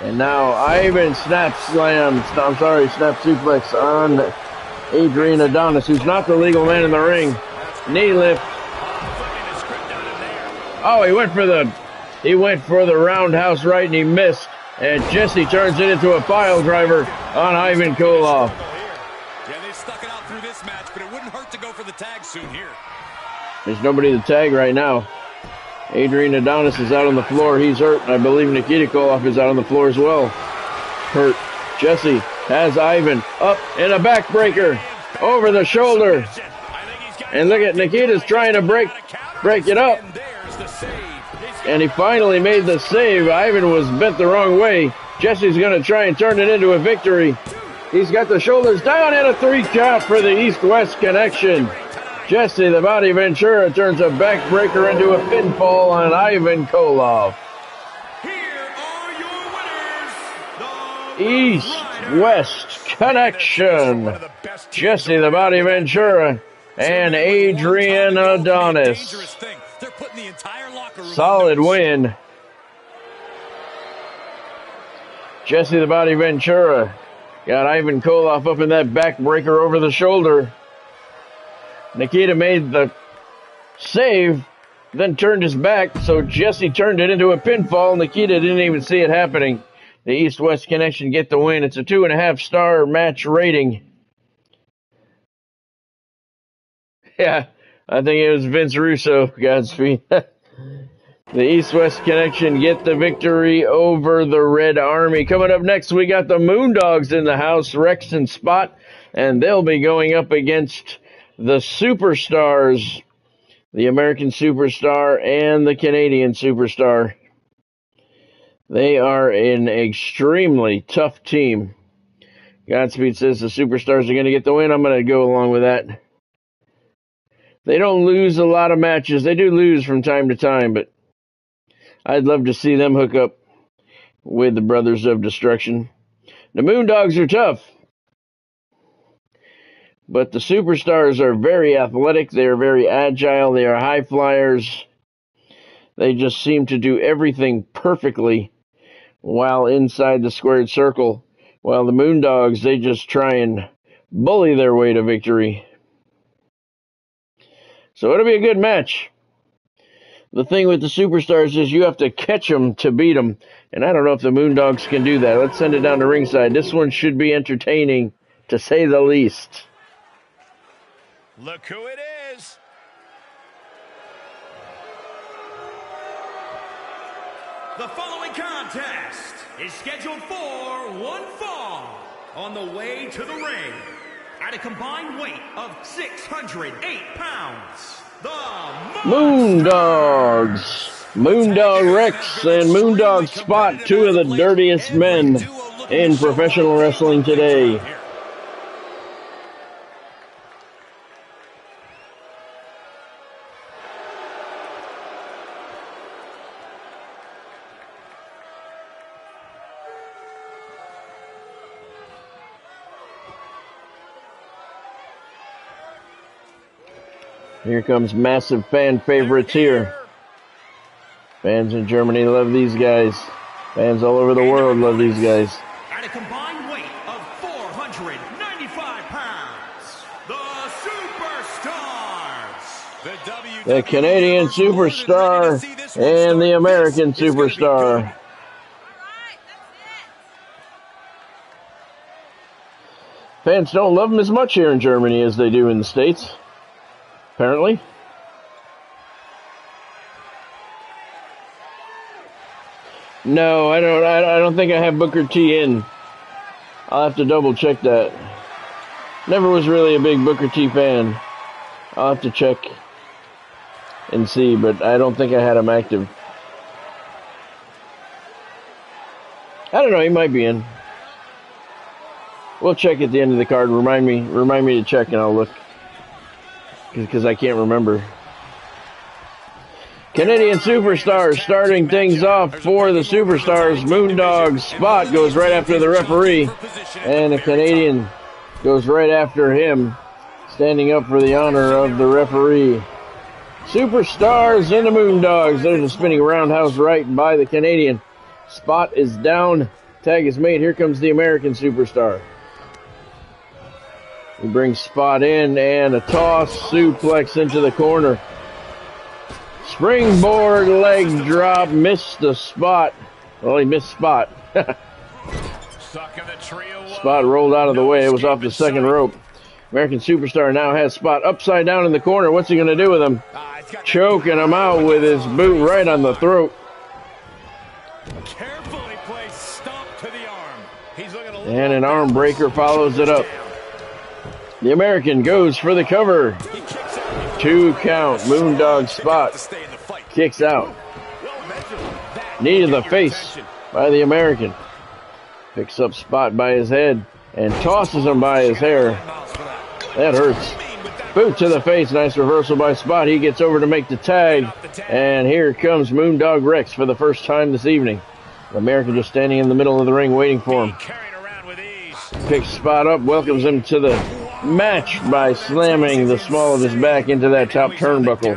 And now Ivan snap suplex on Adrian Adonis, who's not the legal man in the ring. Knee lift. Oh, he went for the roundhouse right and he missed. And Jesse turns it into a pile driver on Ivan Koloff. Yeah, they stuck it out through this match, but it wouldn't hurt to go for the tag soon here. There's nobody to tag right now. Adrian Adonis is out on the floor. He's hurt. I believe Nikita Koloff is out on the floor as well. Hurt. Jesse has Ivan up in a backbreaker over the shoulder. And look at Nikita's trying to break it up. And he finally made the save. Ivan was bent the wrong way. Jesse's going to try and turn it into a victory. He's got the shoulders down and a 3 count for the East-West connection. Jesse the Body Ventura turns a backbreaker into a pinfall on Ivan Koloff. Here are your winners, East-West connection. Jesse the Body Ventura and Adrian Adonis. Solid win. Jesse the Body Ventura got Ivan Koloff up in that backbreaker over the shoulder. Nikita made the save, then turned his back, so Jesse turned it into a pinfall. Nikita didn't even see it happening. The East-West connection get the win. It's a 2.5-star match rating. Yeah, I think it was Vince Russo, Godspeed. The East-West connection get the victory over the Red Army. Coming up next, we got the Moondogs in the house, Rex and Spot, and they'll be going up against the Superstars, the American Superstar and the Canadian Superstar. They are an extremely tough team. Godspeed says the Superstars are going to get the win. I'm going to go along with that. They don't lose a lot of matches. They do lose from time to time, but I'd love to see them hook up with the Brothers of Destruction. The Moondogs are tough, but the Superstars are very athletic. They are very agile. They are high flyers. They just seem to do everything perfectly while inside the squared circle. While the Moondogs, they just try and bully their way to victory. So it'll be a good match. The thing with the Superstars is you have to catch them to beat them. And I don't know if the Moondogs can do that. Let's send it down to ringside. This one should be entertaining, to say the least. Look who it is. The following contest is scheduled for one fall. On the way to the ring, at a combined weight of 608 pounds, the Moondogs. Moondog Rex and Moondog Spot, two of the dirtiest men in professional wrestling today. Here comes massive fan favorites here. Fans in Germany love these guys. Fans all over the world love these guys. At a combined weight of 495 pounds, the Superstars. The Canadian Superstar and the American Superstar. Fans don't love them as much here in Germany as they do in the States, apparently. No, I don't think I have Booker T in. I'll have to double check that. Never was really a big Booker T fan. I'll have to check and see, but I don't think I had him active. I don't know, he might be in. We'll check at the end of the card. Remind me to check and I'll look. Because I can't remember. Canadian Superstars starting things off for the Superstars. Moondog Spot goes right after the referee. And the Canadian goes right after him, standing up for the honor of the referee. Superstars and the Moondogs. There's a spinning roundhouse right by the Canadian. Spot is down. Tag is made. Here comes the American Superstar. He brings Spot in and a toss suplex into the corner. Springboard leg drop, missed the Spot. Well, he missed Spot. Spot rolled out of the way. It was off the second rope. American Superstar now has Spot upside down in the corner. What's he going to do with him? Choking him out with his boot right on the throat. Carefully placed stomp to the arm. He's looking a little and an arm breaker follows it up. The American goes for the cover. 2 count. Moondog Spot kicks out. Knee to the face by the American. Picks up Spot by his head and tosses him by his hair. That hurts. Boot to the face. Nice reversal by Spot. He gets over to make the tag. And here comes Moondog Rex for the first time this evening. The American just standing in the middle of the ring waiting for him. Picks Spot up. Welcomes him to the match by slamming the small of his back into that top turnbuckle.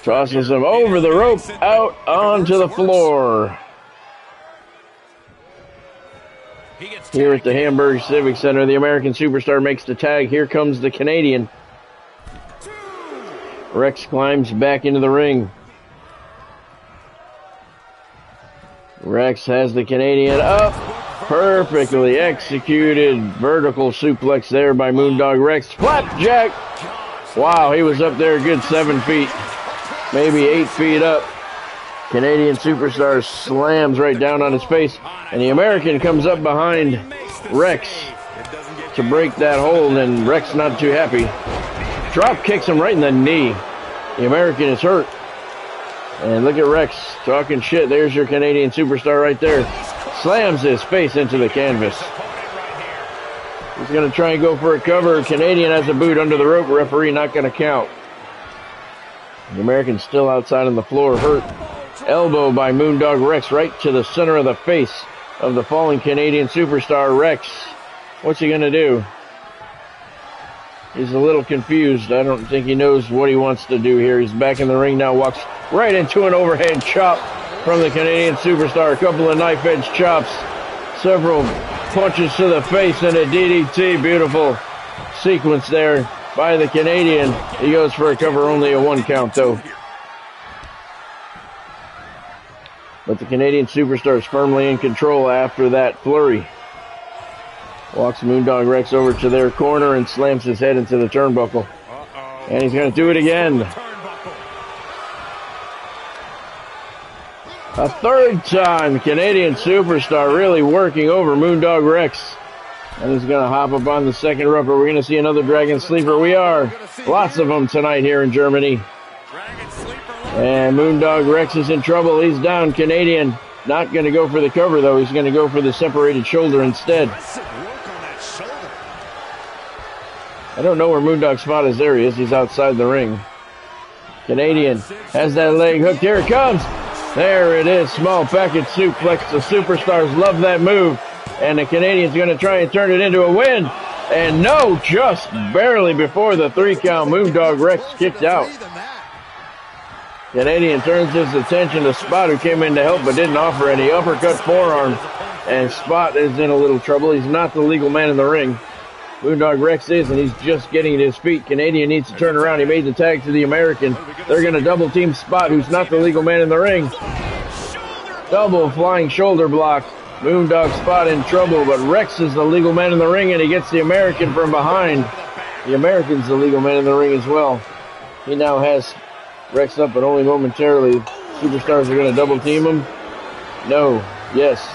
Tosses him over the rope, out onto the floor. Here at the Hamburg Civic Center, the American Superstar makes the tag. Here comes the Canadian. Rex climbs back into the ring. Rex has the Canadian up. Perfectly executed vertical suplex there by Moondog Rex. Flapjack! Wow, he was up there a good 7 feet, maybe 8 feet up. Canadian Superstar slams right down on his face, and the American comes up behind Rex to break that hold, and Rex not too happy. Drop kicks him right in the knee. The American is hurt. And look at Rex talking shit. There's your Canadian Superstar right there. Slams his face into the canvas. He's going to try and go for a cover. Canadian has a boot under the rope. Referee not going to count. The American's still outside on the floor, hurt. Elbow by Moondog Rex right to the center of the face of the fallen Canadian superstar Rex. What's he going to do? He's a little confused. I don't think he knows what he wants to do here. He's back in the ring now, walks right into an overhead chop from the Canadian superstar. A couple of knife-edge chops, several punches to the face, and a DDT. Beautiful sequence there by the Canadian. He goes for a cover, only a 1 count though. But the Canadian superstar is firmly in control after that flurry. Walks Moondog Rex over to their corner and slams his head into the turnbuckle. And he's going to do it again. A third time, Canadian superstar really working over Moondog Rex. And he's going to hop up on the second rope. Are we going to see another Dragon Sleeper? We are. Lots of them tonight here in Germany. And Moondog Rex is in trouble. He's down. Canadian not going to go for the cover, though. He's going to go for the separated shoulder instead. I don't know where Moondog's spot is. There he is. He's outside the ring. Canadian has that leg hooked. Here it comes. There it is. Small package suplex. The superstars love that move. And the Canadian's going to try and turn it into a win. And no, just barely before the 3 count, Moondog Rex kicked out. Canadian turns his attention to Spot, who came in to help but didn't offer any. Uppercut forearm. And Spot is in a little trouble. He's not the legal man in the ring. Moondog Rex is, and he's just getting to his feet. Canadian needs to turn around. He made the tag to the American. They're going to double team Spot, who's not the legal man in the ring. Double flying shoulder block. Moondog Spot in trouble, but Rex is the legal man in the ring, and he gets the American from behind. The American's the legal man in the ring as well. He now has Rex up, but only momentarily. Superstars are going to double team him. No. Yes.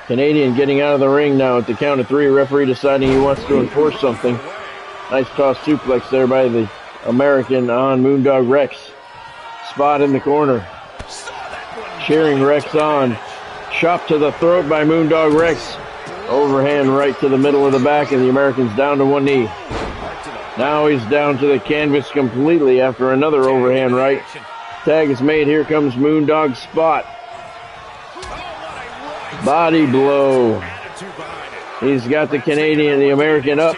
Canadian getting out of the ring now at the count of 3. Referee deciding he wants to enforce something. Nice toss suplex there by the American on Moondog Rex. Spot in the corner. Cheering Rex on. Chop to the throat by Moondog Rex. Overhand right to the middle of the back, and the American's down to 1 knee. Now he's down to the canvas completely after another overhand right. Tag is made. Here comes Moondog Spot. Body blow. He's got the Canadian, the American up.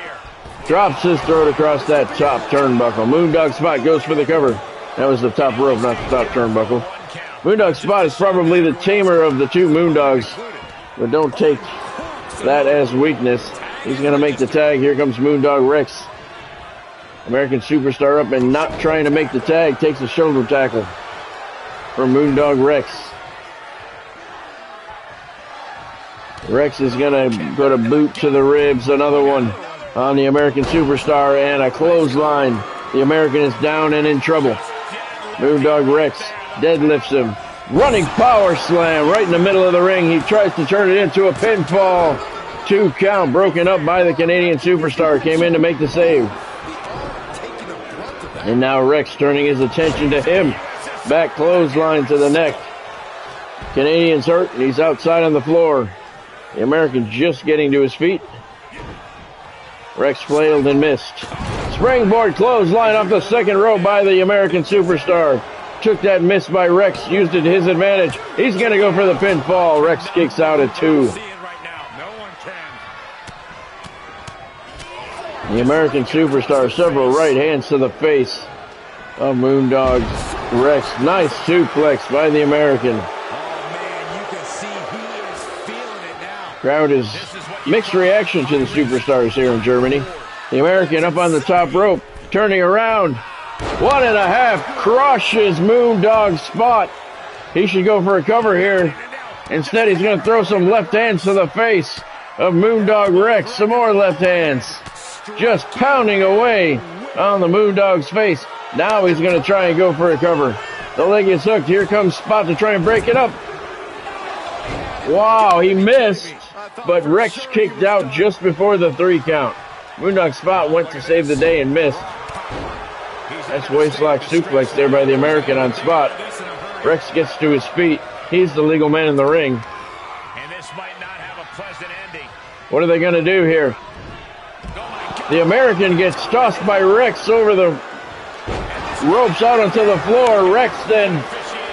Drops his throat across that top turnbuckle. Moondog Spot goes for the cover. That was the top rope, not the top turnbuckle. Moondog Spot is probably the tamer of the 2 Moondogs, but don't take that as weakness. He's going to make the tag. Here comes Moondog Rex. American superstar up and not trying to make the tag. Takes a shoulder tackle from Moondog Rex. Rex is going to put a boot to the ribs. Another one on the American superstar, and a clothesline. The American is down and in trouble. Moondog Rex deadlifts him. Running power slam right in the middle of the ring. He tries to turn it into a pinfall. 2 count broken up by the Canadian superstar. Came in to make the save. And now Rex turning his attention to him. Back clothesline to the neck. Canadian's hurt and he's outside on the floor. The American just getting to his feet. Rex flailed and missed. Springboard clothesline off the second rope by the American superstar. Took that miss by Rex, used it to his advantage. He's going to go for the pinfall. Rex kicks out at 2. The American superstar, several right hands to the face of Moondog Rex. Nice suplex by the American. Crowd is mixed reaction to the superstars here in Germany. The American up on the top rope, turning around. 1.5 crushes Moondog Spot. He should go for a cover here. Instead, he's going to throw some left hands to the face of Moondog Rex. Some more left hands. Just pounding away on the Moondog's face. Now he's going to try and go for a cover. The leg is hooked. Here comes Spot to try and break it up. Wow, he missed, but Rex kicked out just before the 3 count. Moondog Spot went to save the day and missed. Nice waistlock suplex there by the American on Spot. Rex gets to his feet. He's the legal man in the ring. And this might not have a pleasant ending. What are they going to do here? The American gets tossed by Rex over the ropes out onto the floor. Rex then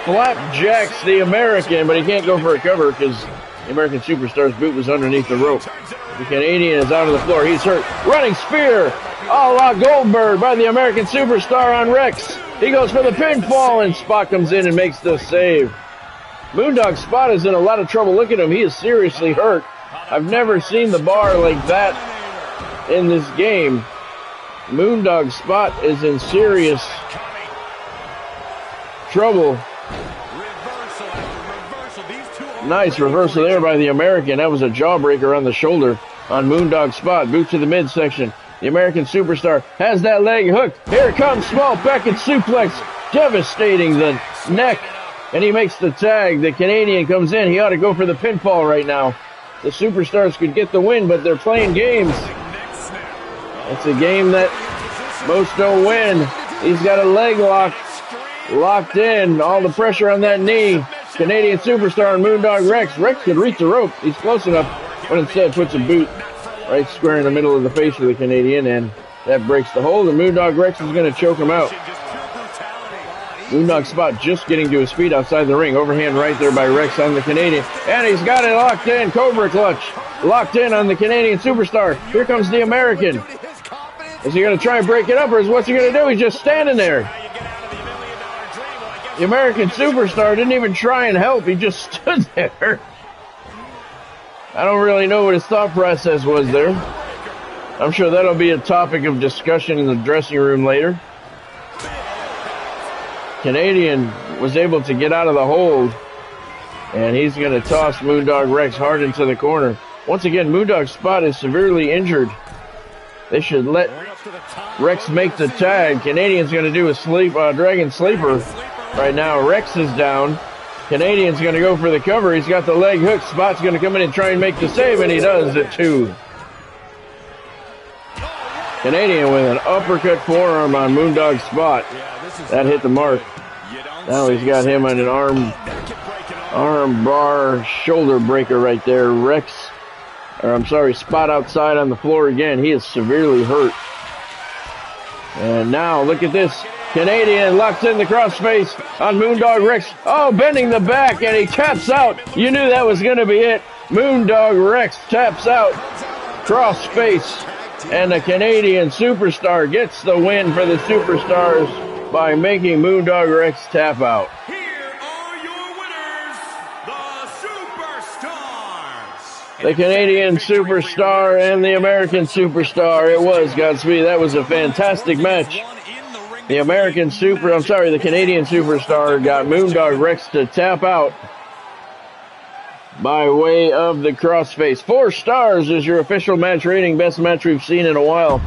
flapjacks the American, but he can't go for a cover because the American Superstar's boot was underneath the rope. The Canadian is out of the floor. He's hurt. Running spear, a la Goldberg by the American Superstar on Rex. He goes for the pinfall, and Spot comes in and makes the save. Moondog Spot is in a lot of trouble. Look at him. He is seriously hurt. I've never seen the bar like that in this game. Moondog Spot is in serious trouble. Nice reversal there by the American. That was a jawbreaker on the shoulder on Moondog Spot. Boot to the midsection. The American Superstar has that leg hooked. Here comes small Beckett suplex, devastating the neck, and he makes the tag. The Canadian comes in. He ought to go for the pinfall right now. The Superstars could get the win, but they're playing games. It's a game that most don't win. He's got a leg locked in. All the pressure on that knee. Canadian Superstar and Moondog Rex. Rex could reach the rope. He's close enough, but instead puts a boot right square in the middle of the face of the Canadian, and that breaks the hold, and Moondog Rex is going to choke him out. Moondog Spot just getting to his feet outside the ring. Overhand right there by Rex on the Canadian, and he's got it locked in. Cobra clutch locked in on the Canadian Superstar. Here comes the American. Is he going to try and break it up, or is what's he going to do? He's just standing there. The American Superstar didn't even try and help. He just stood there. I don't really know what his thought process was there. I'm sure that'll be a topic of discussion in the dressing room later. Canadian was able to get out of the hold, and he's going to toss Moondog Rex hard into the corner. Once again, Moondog Spot is severely injured. They should let Rex make the tag. Canadian's going to do a Dragon Sleeper right now. Rex is down. Canadian's going to go for the cover. He's got the leg hook. Spot's going to come in and try and make the save, and he does it too. Canadian with an uppercut forearm on Moondog Spot. That hit the mark. Now he's got him on an arm bar shoulder breaker right there. Spot outside on the floor again. He is severely hurt. And now look at this. Canadian locks in the crossface on Moondog Rex. Oh, bending the back, and he taps out. You knew that was going to be it. Moondog Rex taps out. Crossface. And the Canadian Superstar gets the win for the Superstars by making Moondog Rex tap out. Here are your winners, the Superstars. The Canadian Superstar and the American Superstar. It was, Godspeed. That was a fantastic match. The Canadian Superstar got Moondog Rex to tap out by way of the crossface. 4 stars is your official match rating. Best match we've seen in a while.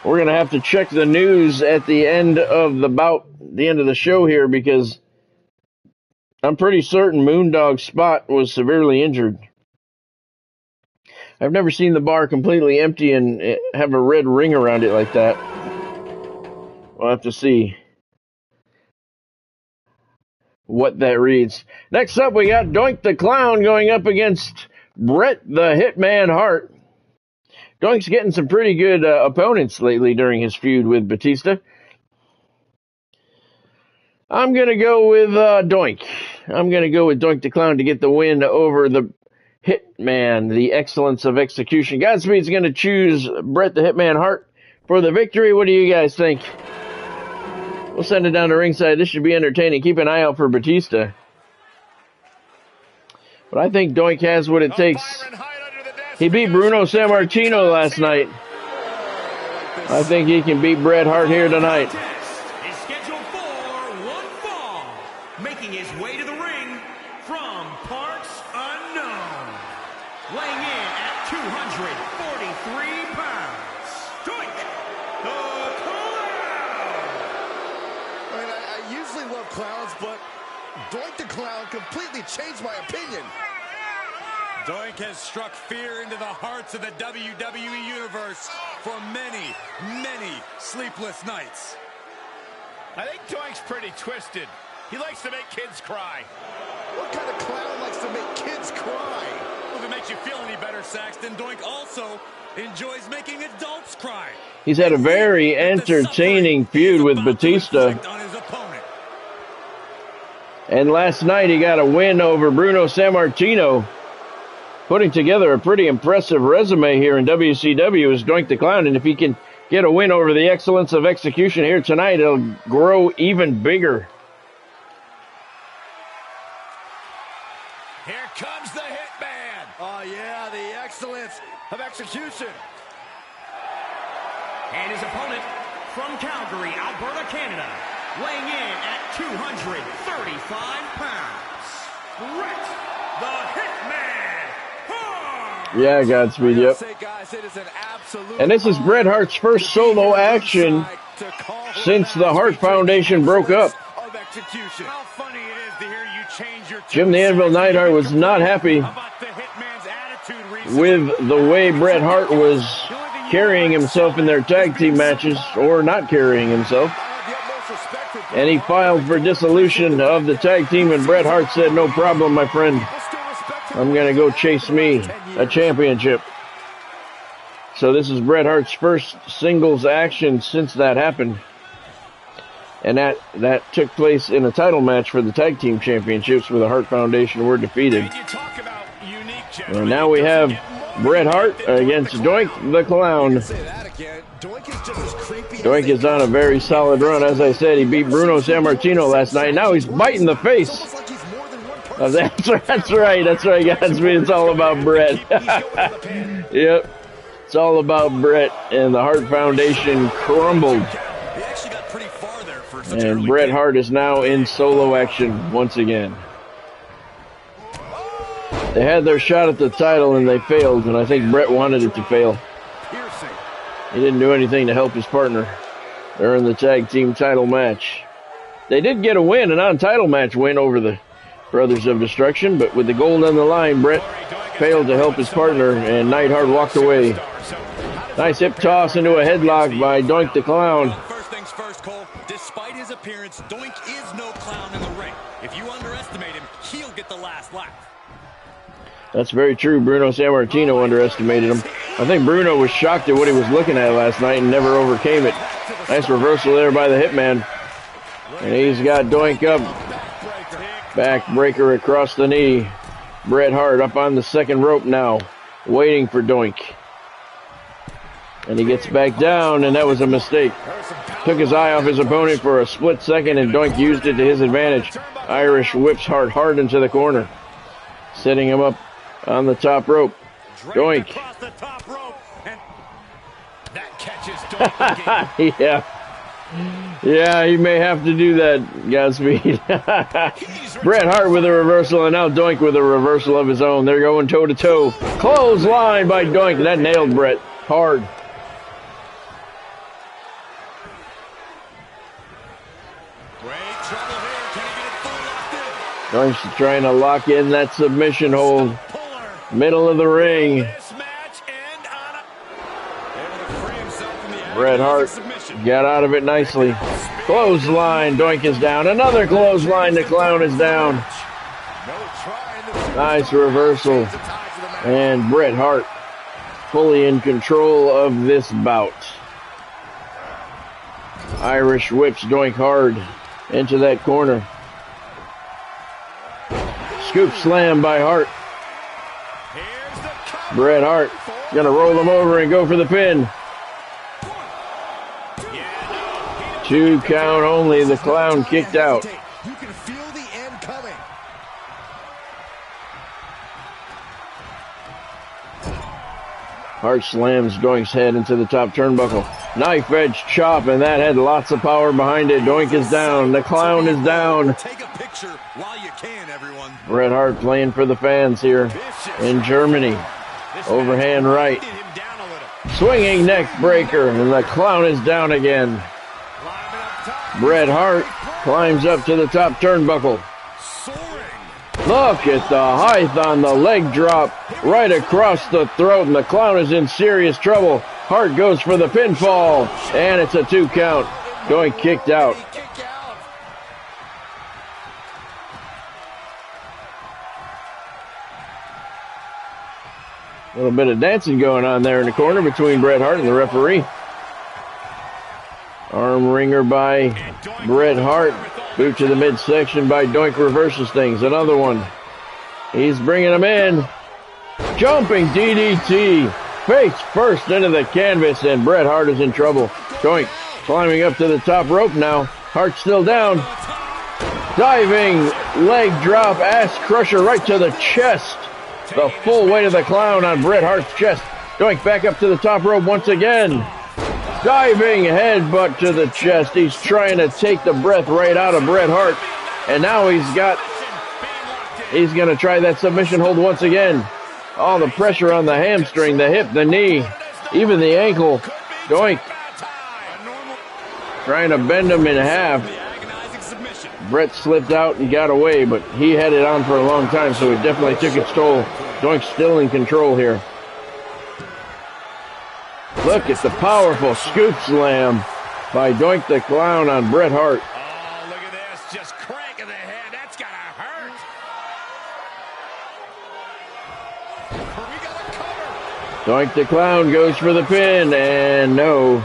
We're going to have to check the news at the end of the end of the show here, because I'm pretty certain Moondog Spot was severely injured. I've never seen the bar completely empty and have a red ring around it like that. We'll have to see what that reads. Next up, we got Doink the Clown going up against Bret the Hitman Hart. Doink's getting some pretty good opponents lately during his feud with Batista. I'm going to go with Doink. I'm going to go with Doink the Clown to get the win over the Hitman, the excellence of execution. Godspeed's going to choose Bret the Hitman Hart for the victory. What do you guys think? We'll send it down to ringside. This should be entertaining. Keep an eye out for Batista. But I think Doink has what it takes. He beat Bruno Sammartino last night. I think he can beat Bret Hart here tonight. Is scheduled for one fall. Making his way to the ring from parts unknown. Weighing in at 243 pounds. Doink the Clown. I usually love clowns, but Doink the Clown completely changed my opinion. Doink has struck fear into the hearts of the WWE Universe for many, many sleepless nights. I think Doink's pretty twisted. He likes to make kids cry. What kind of clown likes to make kids cry? Well, if it makes makes you feel any better, Saxton, Doink also enjoys making adults cry. He's had a very entertaining feud with Batista. And last night he got a win over Bruno Sammartino, putting together a pretty impressive resume here in WCW as Doink the Clown. And if he can get a win over the excellence of execution here tonight, it'll grow even bigger. Here comes the Hitman. Oh, yeah, the excellence of execution. And his opponent from Calgary, Alberta, Canada, weighing in at 235 pounds, Bret the Hitman Hart. Yeah, Godspeed, yep. And this is Bret Hart's first solo action since the Hart Foundation broke up. How funny it is to hear you change your Jim the Anvil Neidhart was not happy with the way Bret Hart was carrying himself in their tag team matches, or not carrying himself. And he filed for dissolution of the tag team, and Bret Hart said, "No problem, my friend. I'm going to go chase me a championship." So this is Bret Hart's first singles action since that happened. And that took place in a title match for the tag team championships where the Hart Foundation were defeated. And now we have Bret Hart against Doink the Clown. Doink is on a very solid run. As I said, he beat Bruno Sammartino last night. Now he's biting the face. That's right, Godspeed. It's all about Bret. Yep. It's all about Bret, and the Hart Foundation crumbled. And Bret Hart is now in solo action once again. They had their shot at the title and they failed, and I think Bret wanted it to fail. He didn't do anything to help his partner during the tag team title match. They did get a win, a non-title match win over the Brothers of Destruction, but with the gold on the line, Bret failed to help his partner, and Neidhart walked away. Nice hip toss into a headlock by Doink the Clown. First things first, Cole. Despite his appearance, Doink is no clown in the ring. If you underestimate him, he'll get the last laugh. That's very true. Bruno Sammartino underestimated him. I think Bruno was shocked at what he was looking at last night and never overcame it. Nice reversal there by the Hitman. And he's got Doink up. Backbreaker across the knee. Bret Hart up on the second rope now, waiting for Doink. And he gets back down, and that was a mistake. Took his eye off his opponent for a split second, and Doink used it to his advantage. Irish whips Hart hard into the corner, setting him up on the top rope. Doink. Yeah, he may have to do that, Godspeed. Bret Hart with a reversal, and now Doink with a reversal of his own. They're going toe-to-toe. Clothesline by Doink. That nailed Bret hard. Doink's trying to lock in that submission hold. Middle of the ring. Bret Hart got out of it nicely. Clothesline. Doink is down. Another clothesline. The Clown is down. Nice reversal. And Bret Hart fully in control of this bout. Irish whips Doink hard into that corner. Scoop slam by Hart. Bret Hart gonna roll him over and go for the pin. 2 count only. The Clown kicked out. You can feel the end coming. Hart slams Doink's head into the top turnbuckle. Knife edge chop, and that had lots of power behind it. Doink is down. The Clown is down. Take a picture while you can, everyone. Bret Hart playing for the fans here in Germany. Overhand right. Swinging neck breaker, and the Clown is down again. Bret Hart climbs up to the top turnbuckle. Look at the height on the leg drop right across the throat, and the Clown is in serious trouble. Hart goes for the pinfall, and it's a 2 count. Doink kicked out. A little bit of dancing going on there in the corner between Bret Hart and the referee. Arm wringer by Bret Hart. Boot to the midsection by Doink, reverses things. Another one. He's bringing him in. Jumping DDT. Face first into the canvas, and Bret Hart is in trouble. Doink climbing up to the top rope now. Hart still down. Diving leg drop, ass crusher right to the chest. The full weight of the clown on Bret Hart's chest. Doink back up to the top rope once again. Diving headbutt to the chest. He's trying to take the breath right out of Bret Hart. And now he's going to try that submission hold once again. All the pressure on the hamstring, the hip, the knee, even the ankle. Doink trying to bend him in half. Bret slipped out and got away, but he had it on for a long time, so it definitely took its toll. Doink's still in control here. Look at the powerful scoop slam by Doink the Clown on Bret Hart. Oh, look at this. Just cranking the head. That's got to hurt. We got a cover. Doink the Clown goes for the pin, and no.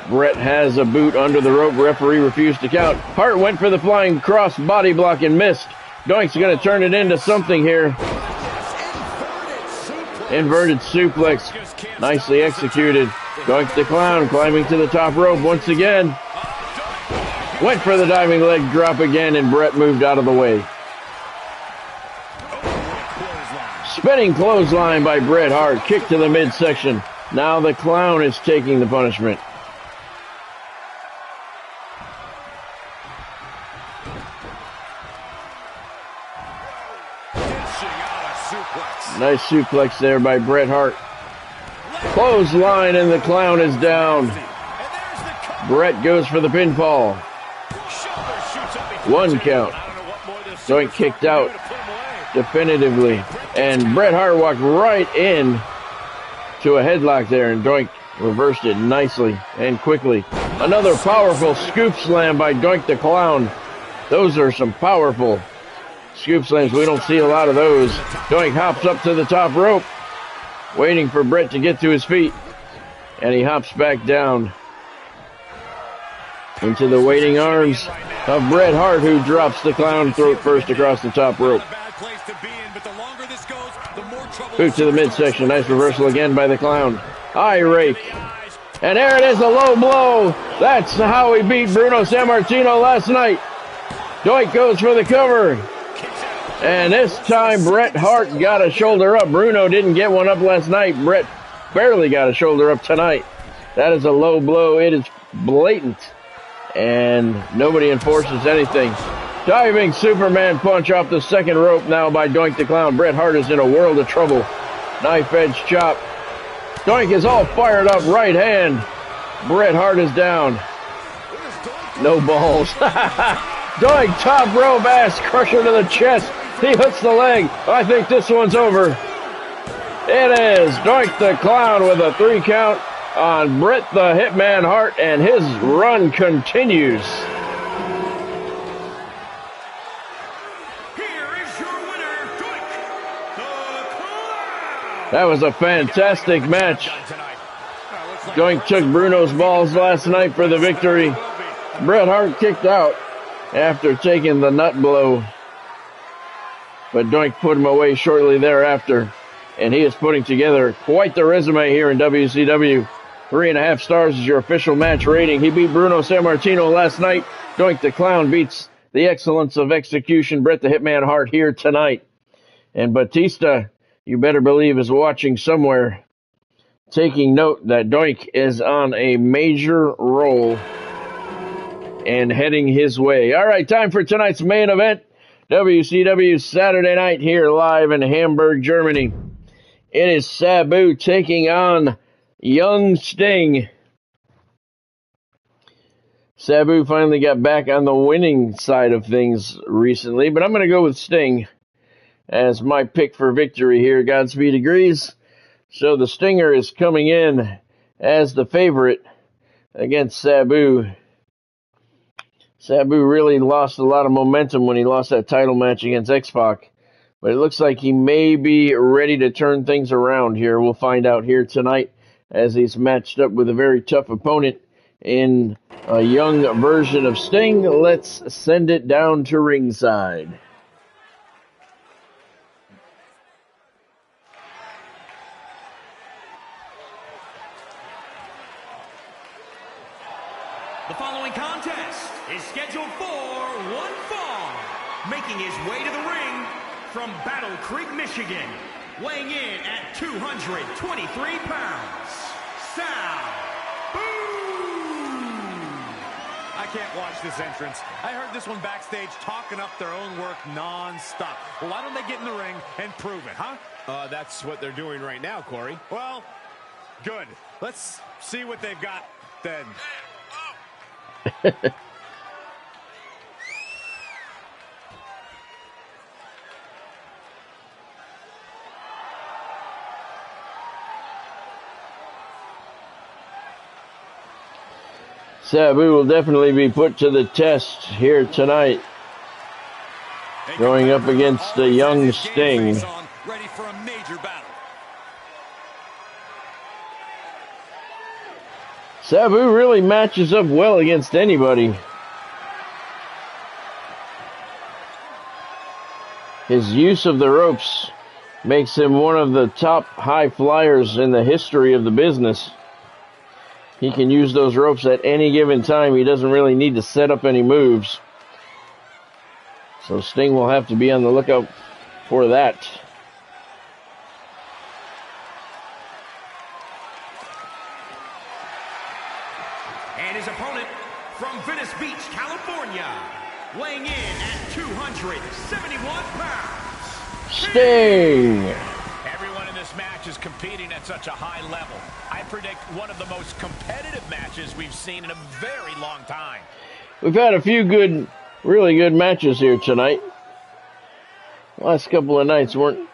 Bret has a boot under the rope. Referee refused to count. Hart went for the flying cross body block and missed. Doink's going to turn it into something here. Inverted suplex. Nicely executed. Doink the Clown climbing to the top rope once again. Went for the diving leg drop again, and Bret moved out of the way. Spinning clothesline by Bret Hart. Kick to the midsection. Now the Clown is taking the punishment. Nice suplex there by Bret Hart. Clothesline, and the Clown is down. Bret goes for the pinfall. 1 count. Doink kicked out definitively. And Bret Hart walked right in to a headlock there, and Doink reversed it nicely and quickly. Another powerful scoop slam by Doink the Clown. Those are some powerful scoop slams. We don't see a lot of those. Doink hops up to the top rope, waiting for Bret to get to his feet. And he hops back down into the waiting arms of Bret Hart, who drops the Clown throat first across the top rope. Boot to the midsection. Nice reversal again by the Clown. Eye rake. And there it is, a low blow. That's how he beat Bruno Sammartino last night. Doink goes for the cover. And this time, Bret Hart got a shoulder up. Bruno didn't get one up last night. Bret barely got a shoulder up tonight. That is a low blow. It is blatant. And nobody enforces anything. Diving Superman punch off the second rope now by Doink the Clown. Bret Hart is in a world of trouble. Knife edge chop. Doink is all fired up. Right hand. Bret Hart is down. No balls. Doink top rope ass crusher to the chest. He hooks the leg. I think this one's over. It is. Doink the Clown with a 3 count on Bret the Hitman Hart, and his run continues. Here is your winner, Doink the Clown. That was a fantastic match. Doink took Bruno's balls last night for the victory. Bret Hart kicked out after taking the nut blow, but Doink put him away shortly thereafter, and he is putting together quite the resume here in WCW. 3.5 stars is your official match rating. He beat Bruno Sammartino last night. Doink the Clown beats the excellence of execution, Bret the Hitman Hart, here tonight. And Batista, you better believe, is watching somewhere, taking note that Doink is on a major roll and heading his way. All right, time for tonight's main event. WCW Saturday night here live in Hamburg, Germany. It is Sabu taking on young Sting. Sabu finally got back on the winning side of things recently, but I'm going to go with Sting as my pick for victory here. Godspeed agrees. So the Stinger is coming in as the favorite against Sabu. Sabu really lost a lot of momentum when he lost that title match against X-Pac. But it looks like he may be ready to turn things around here. We'll find out here tonight as he's matched up with a very tough opponent in a young version of Sting. Let's send it down to ringside. The following contest is scheduled for one fall. Making his way to the ring from Battle Creek, Michigan, weighing in at 223 pounds, Sabu! I can't watch this entrance. I heard this one backstage talking up their own work non-stop. Well, why don't they get in the ring and prove it, huh? That's what they're doing right now, Corey. Well, good. Let's see what they've got then. Sabu will definitely be put to the test here tonight, going up against a young Sting. Ready for a major battle. Sabu really matches up well against anybody. His use of the ropes makes him one of the top high flyers in the history of the business. He can use those ropes at any given time. He doesn't really need to set up any moves. So Sting will have to be on the lookout for that. And his opponent from Venice Beach, California, weighing in at 271 pounds, Sting! Everyone in this match is competing at such a high level. I predict one of the most competitive matches we've seen in a very long time. We've had a few really good matches here tonight. The last couple of nights weren't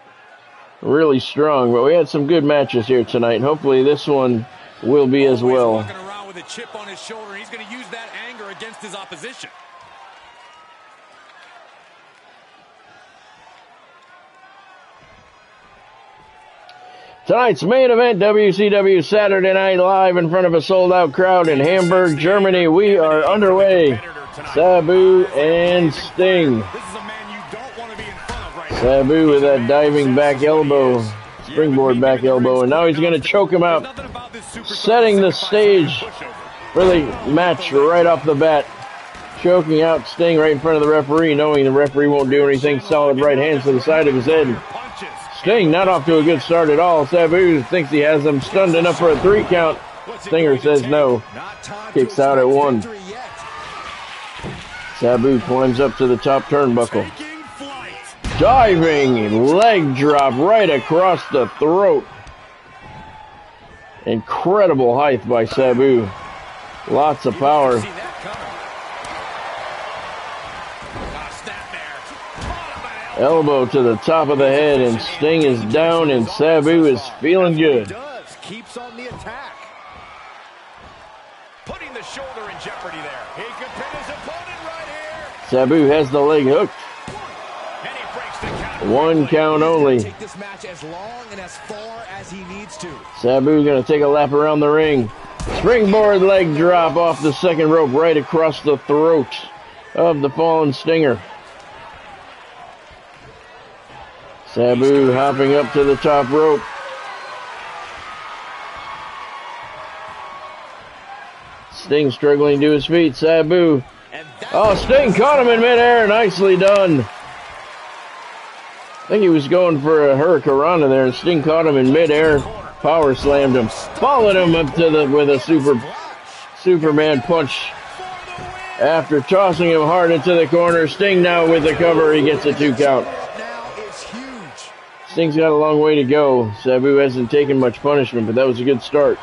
really strong, but we had some good matches here tonight. Hopefully this one will be as well. Walking around with a chip on his shoulder. He's going to use that anger against his opposition. Tonight's main event, WCW Saturday Night Live in front of a sold-out crowd in Hamburg, Germany. We are underway. Sabu and Sting. This is a man you don't want to be in front of right now. Sabu with that diving back elbow, springboard back elbow, and now he's going to choke him out, setting the stage for the match right off the bat. Choking out Sting right in front of the referee, knowing the referee won't do anything. Solid right hands to the side of his head. Sting not off to a good start at all. Sabu thinks he has him stunned enough for a 3 count. Stinger says no. Kicks out at 1. Sabu climbs up to the top turnbuckle. Diving leg drop right across the throat. Incredible height by Sabu. Lots of power. Elbow to the top of the head, and Sting is down, and Sabu is feeling good. Keeps on the attack. Putting the shoulder in jeopardy there. He could pin his opponent right here. Sabu has the leg hooked. And he breaks the count. 1 count only. Take this match as long and as far as he needs to. Sabu going to take a lap around the ring. Springboard leg drop off the second rope right across the throat of the fallen Stinger. Sabu hopping up to the top rope. Sting struggling to his feet. Sabu. Oh, Sting caught him in midair. Nicely done. I think he was going for a hurricanrana there, and Sting caught him in midair. Power slammed him. Followed him up to with a Superman punch. After tossing him hard into the corner, Sting now with the cover. He gets a 2 count. Sting's got a long way to go. Sabu hasn't taken much punishment, but that was a good start.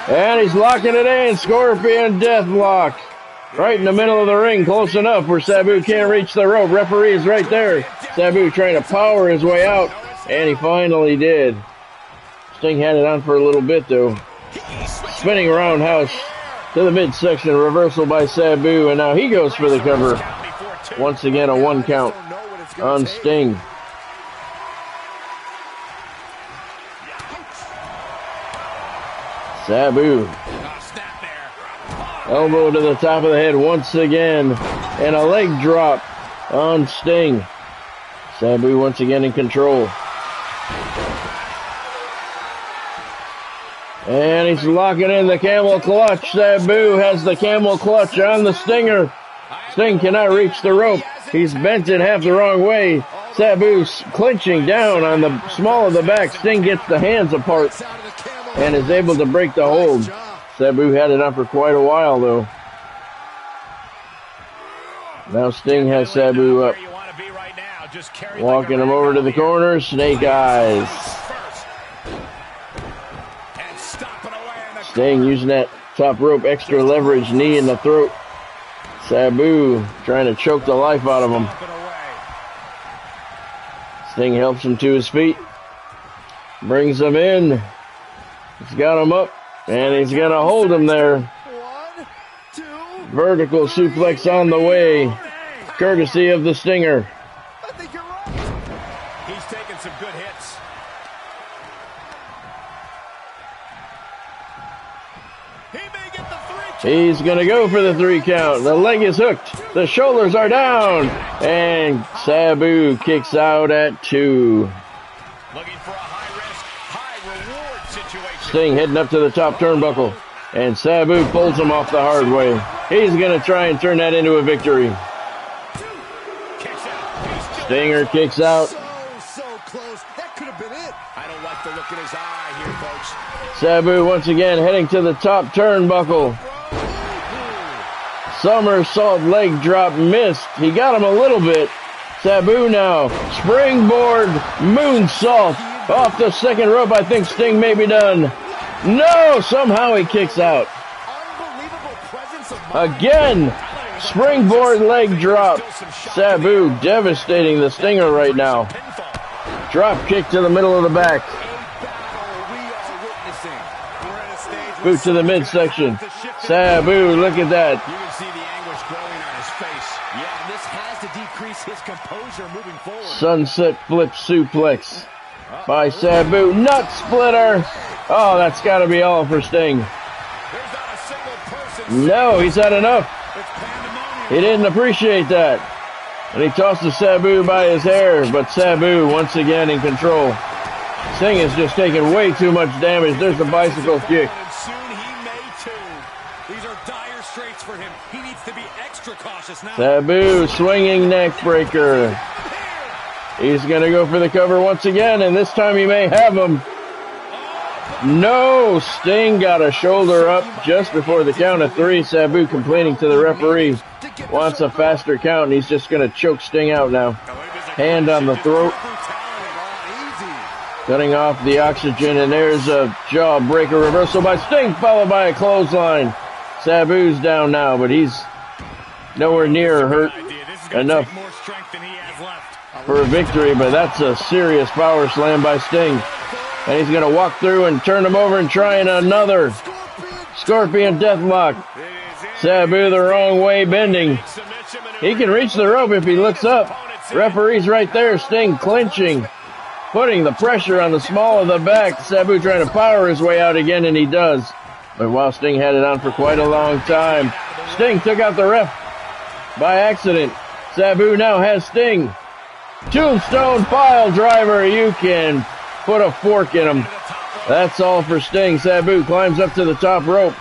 And he's locking it in. Scorpion Deathlock. Right in the middle of the ring, close enough where Sabu can't reach the rope. Referee is right there. Sabu trying to power his way out, and he finally did. Sting had it on for a little bit, though. Spinning roundhouse to the midsection. Reversal by Sabu, and now he goes for the cover. Once again, a 1 count on Sting. Sabu. Elbow to the top of the head once again. And a leg drop on Sting. Sabu once again in control. And he's locking in the camel clutch. Sabu has the camel clutch on the Stinger. Sting cannot reach the rope. He's bent it half the wrong way. Sabu's clinching down on the small of the back. Sting gets the hands apart and is able to break the hold. Sabu had it on for quite a while, though. Now Sting has Sabu up. Walking him over to the corner. Snake eyes. Sting using that top rope extra leverage, knee in the throat. Sabu trying to choke the life out of him. Sting helps him to his feet. Brings him in. He's got him up. And he's going to hold him there. Vertical suplex on the way. Courtesy of the Stinger. I think you're right. He's taking some good hits. He may get the 3 count. He's going to go for the 3 count. The leg is hooked. The shoulders are down. And Sabu kicks out at 2. Looking for a high-risk, high-reward situation. Sting heading up to the top turnbuckle. And Sabu pulls him off the hard way. He's going to try and turn that into a victory. Stinger kicks out. So close. That could have been it. I don't like the look in his eye here, folks. Sabu once again heading to the top turnbuckle. Somersault leg drop missed. He got him a little bit. Sabu now. Springboard moonsault off the second rope. I think Sting may be done. No! Somehow he kicks out. Again. Springboard leg drop. Sabu devastating the Stinger right now. Drop kick to the middle of the back. Boot to the midsection. Sabu, look at that. You can see the anguish growing on his face. Yeah, and this has to decrease his composure moving forward. Sunset flip suplex by Sabu. Nut splitter. Oh, that's got to be all for Sting. There's not a single person. No, he's had enough. It's pandemonium. He didn't appreciate that. And he tosses Sabu by his hair, but Sabu once again in control. Sting is just taking way too much damage. There's the bicycle kick. And soon he may too. These are dire straits for him. He needs to be extra cautious now. Sabu swinging neck breaker. He's going to go for the cover once again, and this time he may have him. No, Sting got a shoulder up just before the count of 3. Sabu complaining to the referee. Wants a faster count, and he's just going to choke Sting out now. Hand on the throat. Cutting off the oxygen, and there's a jawbreaker reversal by Sting, followed by a clothesline. Sabu's down now, but he's nowhere near hurt enough for a victory, but that's a serious power slam by Sting. And he's going to walk through and turn him over and try another Scorpion Deathlock. Sabu the wrong way bending. He can reach the rope if he looks up. Referee's right there. Sting clinching, putting the pressure on the small of the back. Sabu trying to power his way out again, and he does. But while Sting had it on for quite a long time, Sting took out the ref by accident. Sabu now has Sting. Tombstone pile driver. You can put a fork in him. That's all for Sting. Sabu climbs up to the top rope.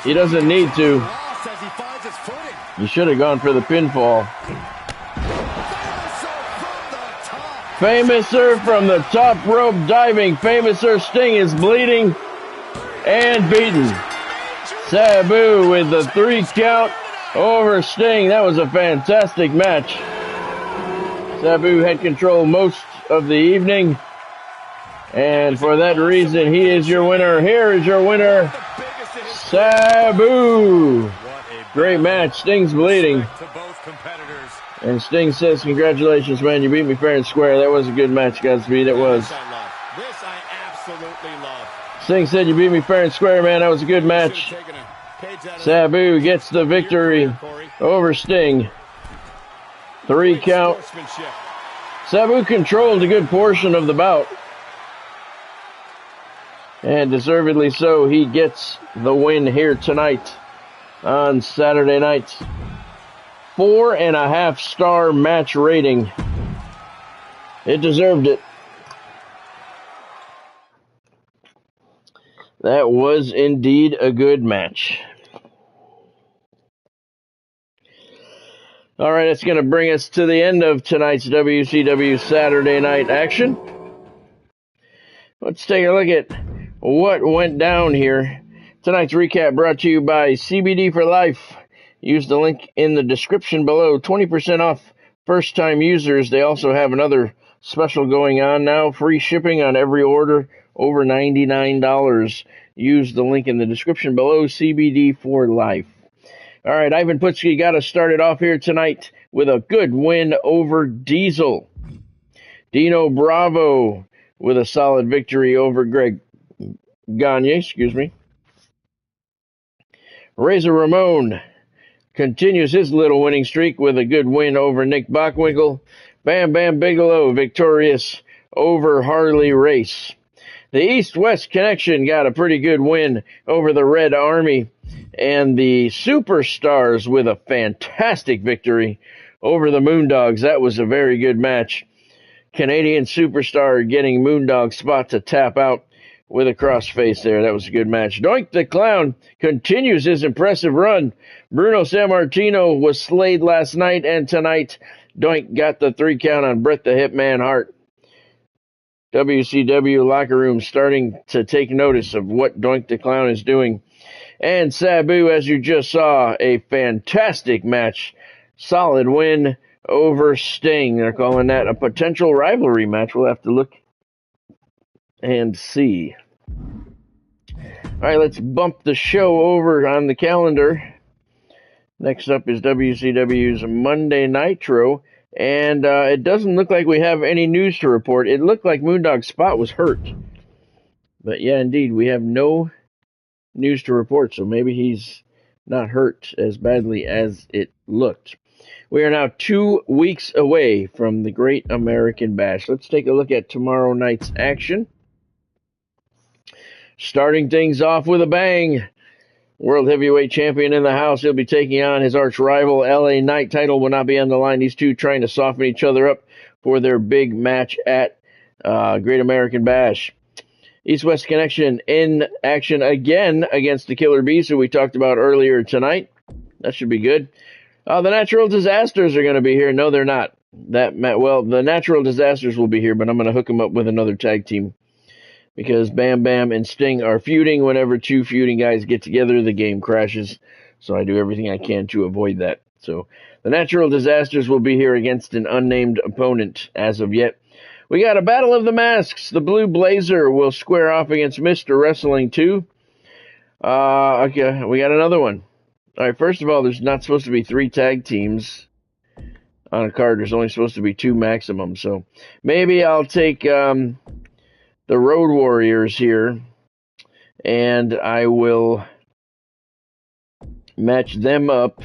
He doesn't need to. He should have gone for the pinfall. Famouser from the top rope diving. Famouser. Sting is bleeding and beaten. Sabu with the 3 count over Sting. That was a fantastic match. Sabu had control most of the evening. And for that reason, he is your winner. Here is your winner, Sabu. Great match. Sting's bleeding. And Sting says, congratulations, man. You beat me fair and square. That was a good match, Godspeed. It was. This I absolutely love. Sting said, you beat me fair and square, man. That was a good match. Sabu gets the victory over Sting. 3 count. Sabu controlled a good portion of the bout. And deservedly so, he gets the win here tonight on Saturday night. 4.5-star match rating. It deserved it. That was indeed a good match. All right, that's going to bring us to the end of tonight's WCW Saturday night action. Let's take a look at what went down here. Tonight's recap brought to you by CBD for Life. Use the link in the description below. 20% off first-time users. They also have another special going on now. Free shipping on every order over $99. Use the link in the description below. CBD for Life. All right, Ivan Putski got us started off here tonight with a good win over Diesel. Dino Bravo with a solid victory over Greg Gagne, Razor Ramon continues his little winning streak with a good win over Nick Bockwinkel. Bam Bam Bigelow victorious over Harley Race. The East-West Connection got a pretty good win over the Red Army. And the Superstars with a fantastic victory over the Moondogs. That was a very good match. Canadian Superstar getting Moondog's spot to tap out with a crossface there. That was a good match. Doink the Clown continues his impressive run. Bruno Sammartino was slayed last night, and tonight Doink got the 3 count on Bret the Hitman Hart. WCW locker room starting to take notice of what Doink the Clown is doing. And Sabu, as you just saw, a fantastic match. Solid win over Sting. They're calling that a potential rivalry match. We'll have to look and see. All right, let's bump the show over on the calendar. Next up is WCW's Monday Nitro. And it doesn't look like we have any news to report. It looked like Moondog's spot was hurt. But yeah, indeed, we have no news to report, so maybe he's not hurt as badly as it looked. We are now 2 weeks away from the Great American Bash. Let's take a look at tomorrow night's action. Starting things off with a bang. World Heavyweight Champion in the house. He'll be taking on his arch rival, LA Knight. Title will not be on the line. These two trying to soften each other up for their big match at Great American Bash. East-West Connection in action again against the Killer Bees, who we talked about earlier tonight. That should be good. The Natural Disasters are going to be here. No, they're not. The Natural Disasters will be here, but I'm going to hook them up with another tag team. Because Bam Bam and Sting are feuding. Whenever 2 feuding guys get together, the game crashes. So I do everything I can to avoid that. So the Natural Disasters will be here against an unnamed opponent as of yet. We got a Battle of the Masks. The Blue Blazer will square off against Mr. Wrestling 2. Okay, we got another one. All right, first of all, there's not supposed to be 3 tag teams on a card. There's only supposed to be 2 maximum. So maybe I'll take the Road Warriors here, and I will match them up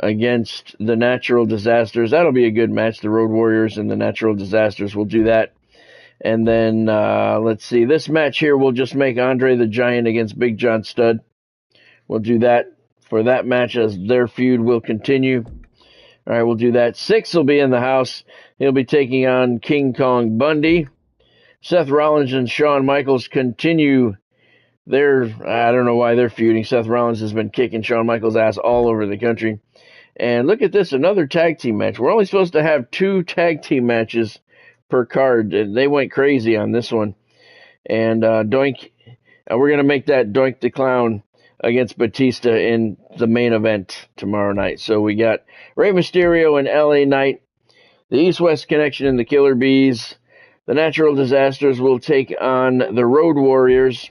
against the Natural Disasters. That'll be a good match. The Road Warriors and the Natural Disasters will do that. And then, let's see. This match here, we'll just make Andre the Giant against Big John Studd. We'll do that for that match as their feud will continue. All right, we'll do that. 6 will be in the house. He'll be taking on King Kong Bundy. Seth Rollins and Shawn Michaels continue I don't know why they're feuding. Seth Rollins has been kicking Shawn Michaels' ass all over the country. And look at this, another tag team match. We're only supposed to have 2 tag team matches per card. They went crazy on this one. And Doink, we're going to make that Doink the Clown against Batista in the main event tomorrow night. So we got Rey Mysterio and LA Knight, the East-West Connection and the Killer Bees. The Natural Disasters will take on the Road Warriors.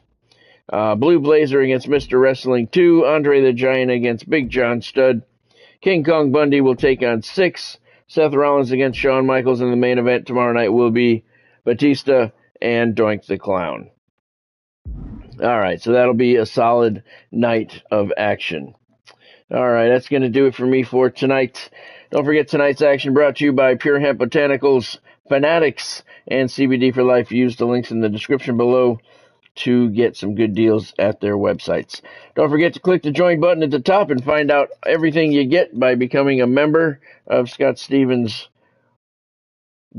Blue Blazer against Mr. Wrestling 2. Andre the Giant against Big John Studd. King Kong Bundy will take on 6. Seth Rollins against Shawn Michaels in the main event tomorrow night will be Batista and Doink the Clown. All right, so that'll be a solid night of action. All right, that's going to do it for me for tonight. Don't forget tonight's action brought to you by Pure Hemp Botanicals, Fanatics, and CBD for Life. Use the links in the description below to get some good deals at their websites. Don't forget to click the join button at the top and find out everything you get by becoming a member of Scott Stevens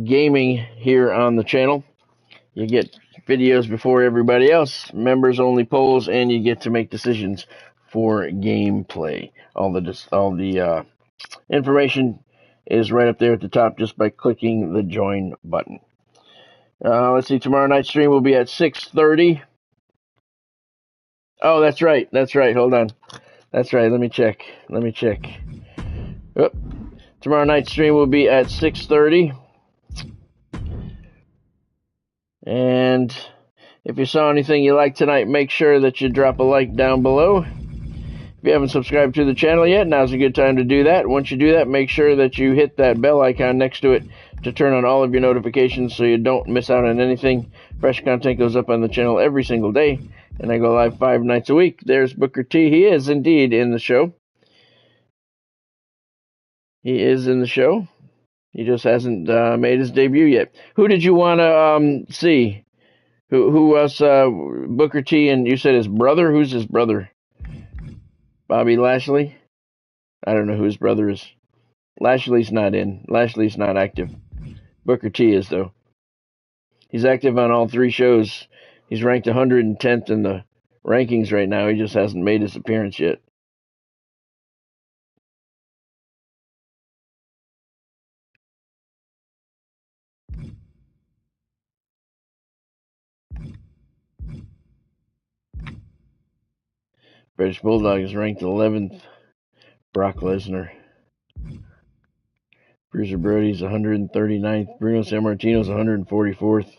Gaming here on the channel. You get videos before everybody else, members only polls, and you get to make decisions for gameplay. All the information is right up there at the top just by clicking the join button. Let's see, tomorrow night's stream will be at 6:30. Oh, that's right. Hold on. That's right. Let me check. Oh, tomorrow night's stream will be at 6:30. And if you saw anything you liked tonight, make sure that you drop a like down below. If you haven't subscribed to the channel yet, now's a good time to do that. Once you do that, make sure that you hit that bell icon next to it to turn on all of your notifications so you don't miss out on anything. Fresh content goes up on the channel every single day, and I go live 5 nights a week. There's Booker T. He is indeed in the show. He is in the show. He just hasn't made his debut yet. Who did you want to see? Who else? Booker T. And you said his brother? Who's his brother? Bobby Lashley? I don't know who his brother is. Lashley's not in. Lashley's not active. Booker T is, though. He's active on all 3 shows. He's ranked 110th in the rankings right now. He just hasn't made his appearance yet. British Bulldog is ranked 11th. Brock Lesnar. Bruiser Brody's 139th. Bruno Sammartino's 144th.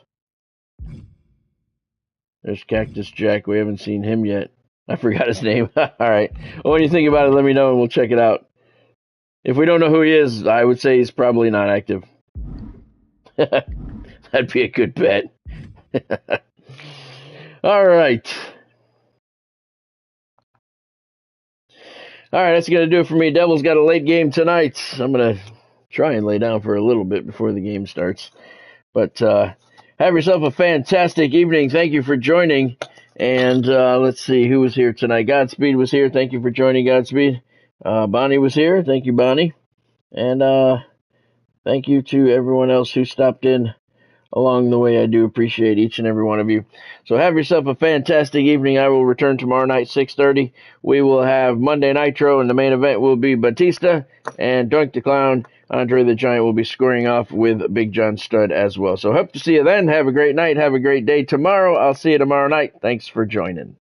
There's Cactus Jack. We haven't seen him yet. I forgot his name. All right. Well, when you think about it, let me know and we'll check it out. If we don't know who he is, I would say he's probably not active. That'd be a good bet. All right. All right, that's going to do it for me. Devil's got a late game tonight. I'm going to try and lay down for a little bit before the game starts. But have yourself a fantastic evening. Thank you for joining. And let's see who was here tonight. Godspeed was here. Thank you for joining, Godspeed. Bonnie was here. Thank you, Bonnie. And thank you to everyone else who stopped in along the way. I do appreciate each and every one of you. So have yourself a fantastic evening. I will return tomorrow night, 6:30. We will have Monday Nitro, and the main event will be Batista and Doink the Clown. Andre the Giant will be scoring off with Big John Studd as well. So hope to see you then. Have a great night. Have a great day tomorrow. I'll see you tomorrow night. Thanks for joining.